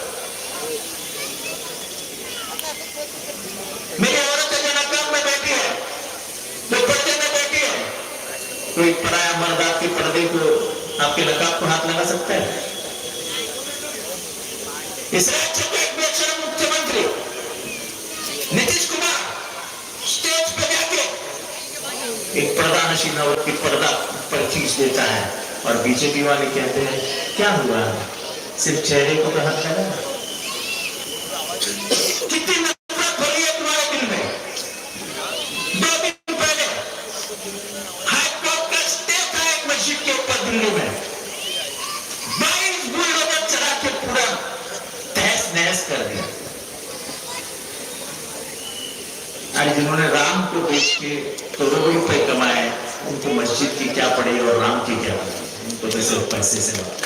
मेरी औरत जो नकाब में बैठी है, जो पर्दे में बैठी है, कोई पराया मर्द आपके पर्दे को, आपके नकाब को हाथ लगा सकता है? इस राज्य के एक बेशरम मुख्यमंत्री नीतीश कुमार स्टेज पे जाके एक पर्दा नशीन औरत की पर्दा पर खींच देता है, और बीजेपी वाले कहते हैं क्या हुआ, सिर्फ चेहरे को तो हाथ लगा। कितनी नफरत भरी है तुम्हारे दिल में। 2 दिन पहले हाई कोर्ट का स्टे था एक मस्जिद के ऊपर दिल्ली में, 22 बुलडोजर चला के पूरा तहस नहस कर दिया। आज जिन्होंने राम को बेच के करोड़ों रुपए कमाए, उनको मस्जिद की क्या पड़ी और राम की क्या पड़ी, उनको तो सिर्फ पैसे से बात।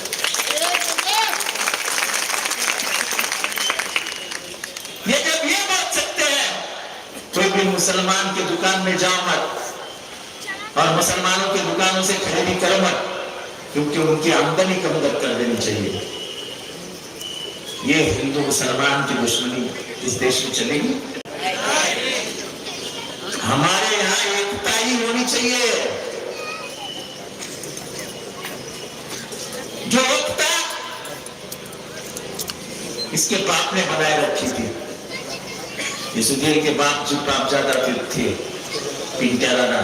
ये जब ये बात सकते हैं, कोई भी मुसलमान की दुकान में जाओ मत, और मुसलमानों की दुकानों से खरीदी करो मत, क्योंकि उनकी आमदनी कम कर देनी चाहिए। ये हिंदू मुसलमान की दुश्मनी इस देश में चलेगी? हमारे यहाँ एकता ही होनी चाहिए। जो एकता इसके बाप ने बनाए रखी थी, यशोदेव के बाप जो बाप ज्यादा थे पिंट्या दादा,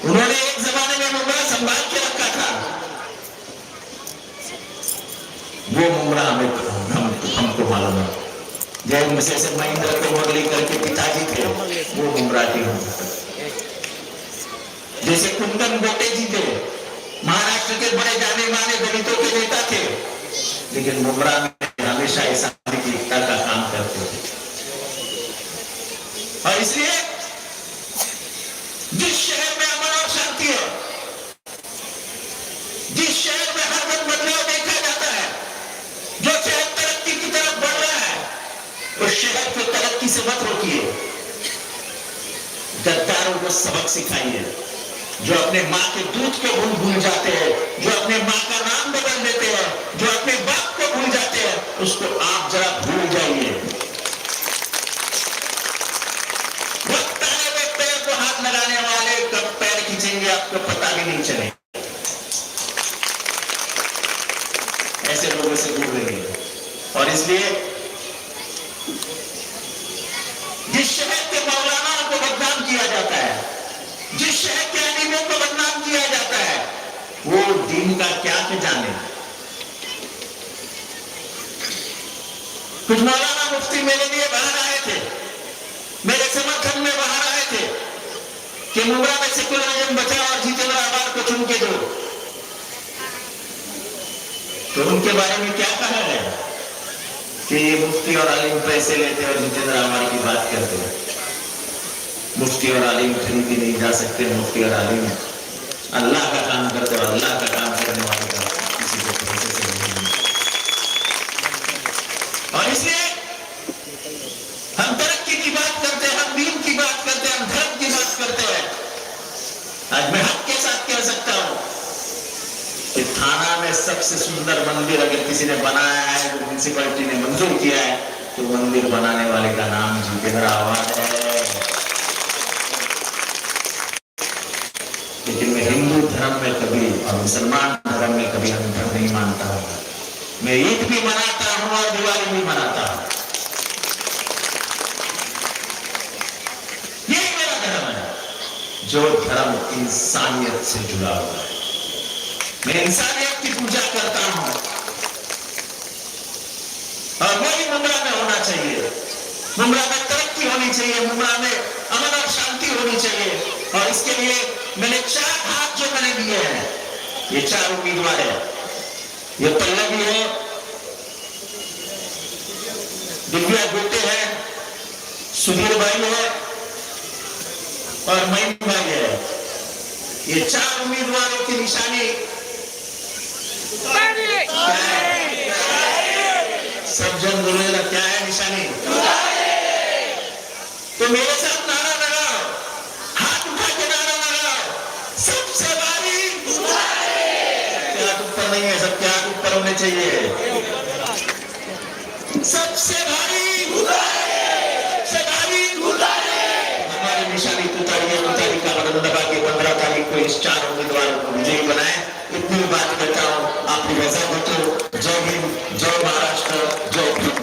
उन्होंने एक संभाल के रखा था, वो मुमरा हमको मालूम है। जय मुझे से महेंद्र तोमरली करके पिताजी थे, वो मुमरा के हम। जैसे कुंदन गोटे जी थे, महाराष्ट्र के बड़े जाने माने दलितों के नेता थे, लेकिन मुमरा में हमेशा ऐसा एकता का काम करते थे। और इसलिए जिस शहर में अमन और शांति है, जिस शहर में हर वक्त बदलाव देखा जाता है, जो शहर तरक्की की तरफ बढ़ रहा है, उस शहर को तरक्की से मत रोकिए। गद्दारों को सबक सिखाइए। जो अपने माँ के दूध को भूल जाते हैं, जो अपने माँ का नाम बदल देते हैं, जो अपने बाप को भूल जाते हैं, उसको आप जरा भूल जाइए। वक्त आने में पैर को हाथ लगाने वाले कब पैर खींचेंगे आपको पता भी नहीं चलेगा। ऐसे लोगों से दूर रहिए। और इसलिए जिस शहर के मौलाना को बदनाम किया जाता है, जिस शहर के अमीरों को बदनाम किया जाता है, वो दीन का क्या के जाने। कुछ मौलाना मुफ्ती मेरे लिए बाहर आए थे, मेरे समर्थन में बाहर आए थे कि मुमरा में सेकुलरिज्म बचाओ और जितेंद्र आबाद को चुन के दो। तो उनके बारे में क्या कहा गया कि ये मुफ्ती और आलिम पैसे लेते और जितेंद्र आबाद की बात करते हैं। मुफ्ती और आलिम खरीदी नहीं जा सकते। मुफ्ती और आलिम अल्लाह का काम करते और अल्लाह का काम करने वाले का किसी को पैसे से नहीं। और इसलिए हम तरक्की की बात करते हैं, हम दीन की बात करते हैं, हम धर्म की बात करते हैं। आज मैं हक के साथ कह सकता हूं कि थाना में सबसे सुंदर मंदिर अगर किसी ने बनाया है, तो म्युनिसिपैलिटी ने मंजूर किया है, तो मंदिर बनाने वाले का नाम जितेंद्र आबाद है। लेकिन मैं हिंदू धर्म में कभी और मुसलमान धर्म में कभी अंतर नहीं मानता हूं। मैं ईद भी मनाता हूं और दिवाली भी मनाता हूं। यही मेरा धर्म है, जो धर्म इंसानियत से जुड़ा हुआ है। मैं इंसानियत की पूजा करता हूं और वही मुमरा में होना चाहिए। मुमरा में तरक्की होनी चाहिए, मुमरा में अमन और शांति होनी चाहिए। और इसके लिए मैंने 4 हाथ जो मैंने दिए हैं, ये 4 उम्मीदवार है। ये पल्लवी है, दिव्या गोटे है, सुधीर भाई है और मयंक भाई है। ये 4 उम्मीदवारों की निशानी सब जन बोलेगा क्या है निशानी? तो मेरे साथ नारा लगाओ, हाथ उठा के नारा लगाओ, सबसे भारी क्या ऊपर नहीं है, सबके हाथ ऊपर होने चाहिए। सबसे भारी हमारी निशानी तुतारी का बटन दबा के 15 तारीख को इस 4 उम्मीदवारों को विजयी बनाए। इतनी बात करता हूं, आपकी वजह हो तो जय हिंद, जय महाराष्ट्र, जय हिंद।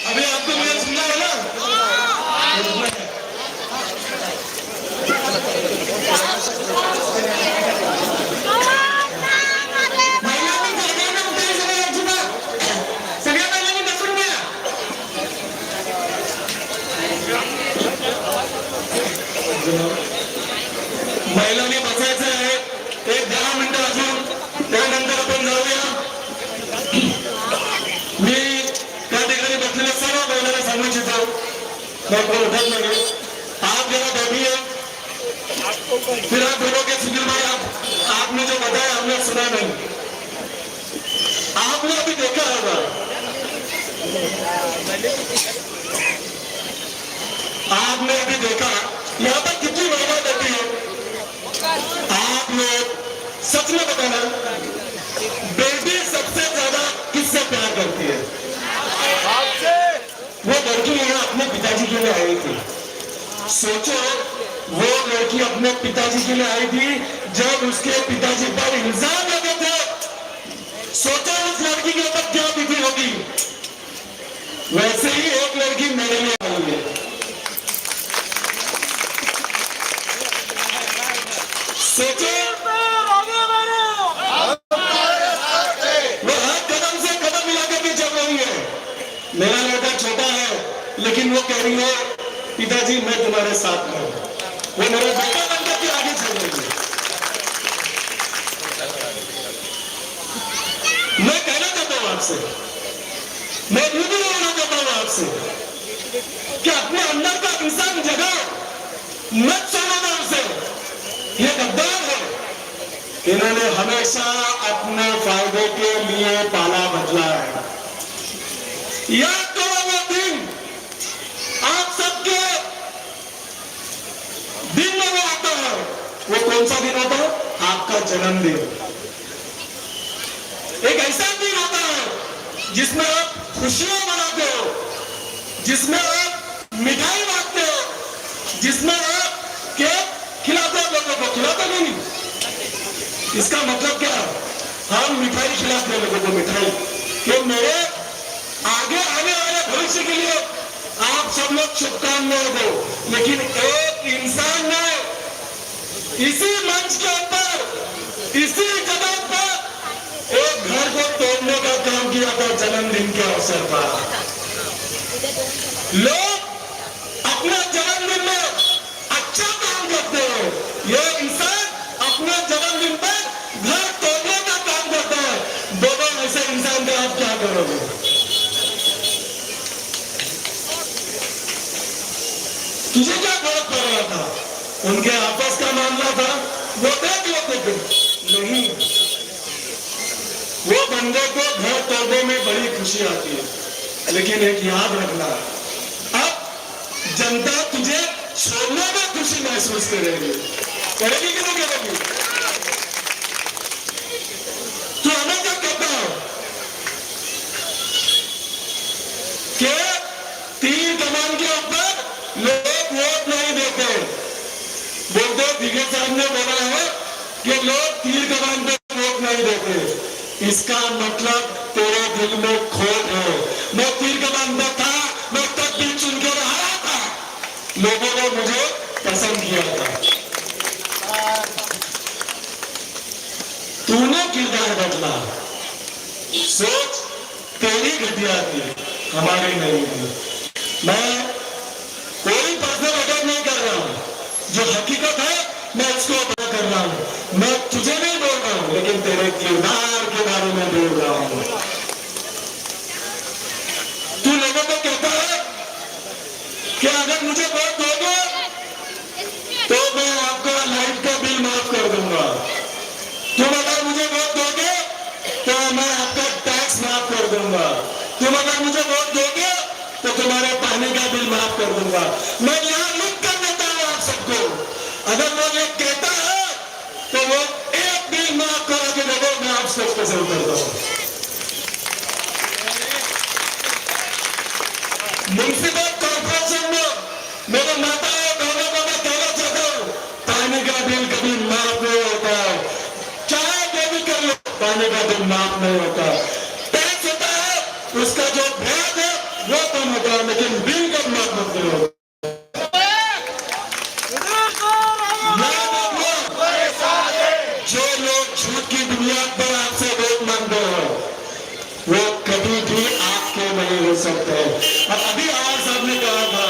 अभी आपको मैं सुनना है ना? महिलांनी बसायचं आहे, एक 10 मिनिटं अजून, त्यानंतर आपण जाऊया. मी त्या ठिकाणी बसलेल्या सर्व महिलांना सांगू इच्छितो, उठत नाही, आप जरा बैठिए, फिर आप बोलोगे सुधीर भाई आपने जो बताया हमने सुना नहीं. आपने अभी देखा होगा, आपने अभी देखा यहाँ पर कितनी महिला बैठी है. आप लोग सच में बताना, बेटी सबसे ज्यादा किससे प्यार करती है? वो लड़की यहाँ अपने पिताजी के लिए आई थी. सोचो, वो लड़की अपने पिताजी के लिए आई थी जब उसके पिताजी पर इल्जाम लगे थे. सोचो उस लड़की के ऊपर क्या बीती होगी. वैसे ही एक लड़की मेरे लिए आई है. पिताजी मैं तुम्हारे साथ हूँ, वो मेरे बेटा बनकर के आगे चल रही है। मैं कहना चाहता हूँ आपसे, मैं यूं भी बोलना चाहता हूँ आपसे कि अपने अंदर का इंसान जगाओ, मत सोना नाम से। ये गद्दार है, इन्होंने हमेशा अपने फायदे के लिए पाला बदला है। याद करो वो दिन, आप सबके दिन में वो आता है। वो कौन सा दिन होता है? आपका जन्मदिन। एक ऐसा दिन होता है जिसमें आप खुशियां मनाते हो, जिसमें आप मिठाई बांटते हो, जिसमें आप केक खिलाते हो लोगों को। खिलाते नहीं, इसका मतलब क्या? हम मिठाई खिलाते हैं लोगों को, मिठाई कि मेरे आगे आने वाले भविष्य के लिए आप सब लोग शुभकामनाएं दो। लेकिन एक इंसान ने इसी मंच के ऊपर, इसी जगह पर एक घर को तोड़ने का काम किया था जन्मदिन के अवसर पर। लोग अपने जन्मदिन में अच्छा काम करते हैं, ये इंसान अपने जन्मदिन पर घर तोड़ने का काम करता है। दोनों ऐसे इंसान का आप क्या करोगे? तुझे क्या फर्क पड़ रहा था? उनके आपस का मामला था, वो देख लेते थे। नहीं, वो बंदे को घर तोड़ने में बड़ी खुशी आती है। लेकिन एक याद रखना, अब जनता तुझे छोड़ने में खुशी महसूस करेगी। करेगी कि नहीं करेगी? तो हमें क्या कहता है कि तीर कमान के ऊपर लोग वोट नहीं देते। बोलते विजय साहब ने बोला है कि लोग तीर कमान पे वोट नहीं देते। इसका मतलब तेरे दिल में खोट है। मैं तीर कमान पे था, मैं तब भी चुन के रहा था, लोगों ने मुझे पसंद किया था। तूने किरदार बदला, सोच तेरी घटिया थी, हमारी नहीं थी। मैं कोई पर्सनल अटैक नहीं कर रहा हूं, जो हकीकत है मैं उसको अदा कर रहा हूं। मैं तुझे नहीं बोल रहा हूं, लेकिन तेरे किरदार के बारे में बोल रहा हूं। तू लोगों को कहता है कि अगर मुझे वोट दोगे तो मैं आपका लाइट का बिल माफ कर दूंगा। तुम अगर मुझे वोट दोगे तो मैं आपका टैक्स माफ कर दूंगा। तुम अगर मुझे वोट दोगे तो तुम्हारे पानी का बिल माफ कर दूंगा। मैं यहां लिख कर देता हूं आप सबको, अगर वो ये कहता है तो वो एक बिल माफ करा के देखो, मैं आप सबको पसंद करता हूं। म्युनिसिपल कॉर्पोरेशन में मेरे माता बहनों को मैं कहना चाहता हूं, पानी का बिल कभी माफ नहीं होता है। चाहे जो भी कर लो, पानी का बिल माफ नहीं होता। टैक्स होता है, उसका जो ब्याज है वो कम होता है, लेकिन बिल कब माफ होते हो? जो लोग झूठ की बुनियाद पर आपसे वोट मांगते हो, वो कभी भी आपके नहीं हो सकते। और अभी आवाज साहब ने कहा था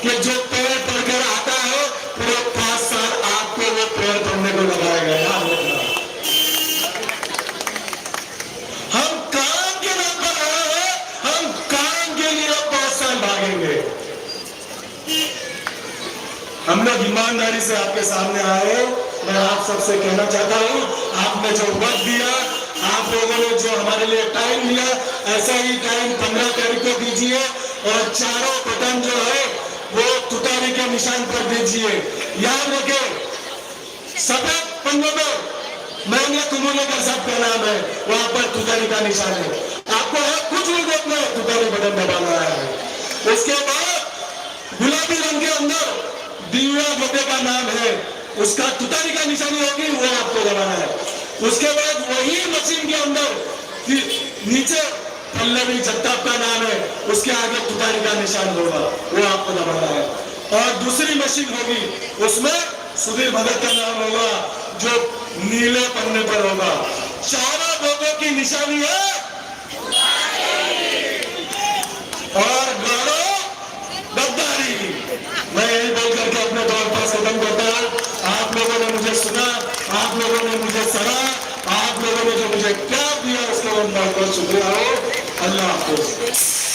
कि जो पेड़ पढ़कर आता है पूरे 5 साल आपको वो पेड़ पढ़ने को लगाएगा। याद रखना, हम काम के नाम पर आए हैं, हम काम के लिए 5 साल भागेंगे। हम लोग ईमानदारी से आपके सामने आए। मैं आप सबसे कहना चाहता हूं, आपने जो वक्त दिया, आप लोगों ने जो हमारे लिए टाइम दिया, ऐसा ही टाइम 15 तारीख को दीजिए। और चारों बटन जो है वो तुतारी के निशान पर दीजिए। याद रखें, सफेद पन्नों पर मैंने कुमुले का सबका नाम है, वहां पर तुतारी का निशान है। आपको है कुछ नहीं देखना है, तुतारी बटन दबाना है। उसके बाद गुलाबी रंग के अंदर दिव्या मोटे का नाम है, उसका तुतारी का निशानी होगी, वो आपको दबाना है। उसके बाद वही मशीन के अंदर नीचे पल्लवी जगताप का नाम है, उसके आगे तुतारी का निशान होगा, वो आपको दबाना है। और दूसरी मशीन होगी, उसमें सुधीर भगत का नाम होगा, जो नीले पन्ने पर होगा। चारों लोगों की निशानी है और गाड़ो गद्दारी। यही बोल करके अपने दौर पर खत्म करता। आप लोगों ने मुझे सुना, आप लोगों ने मुझे सहा, आप लोगों ने जो मुझे प्यार दिया उसके लिए बहुत बहुत शुक्रिया हो। अल्लाह हाफिज।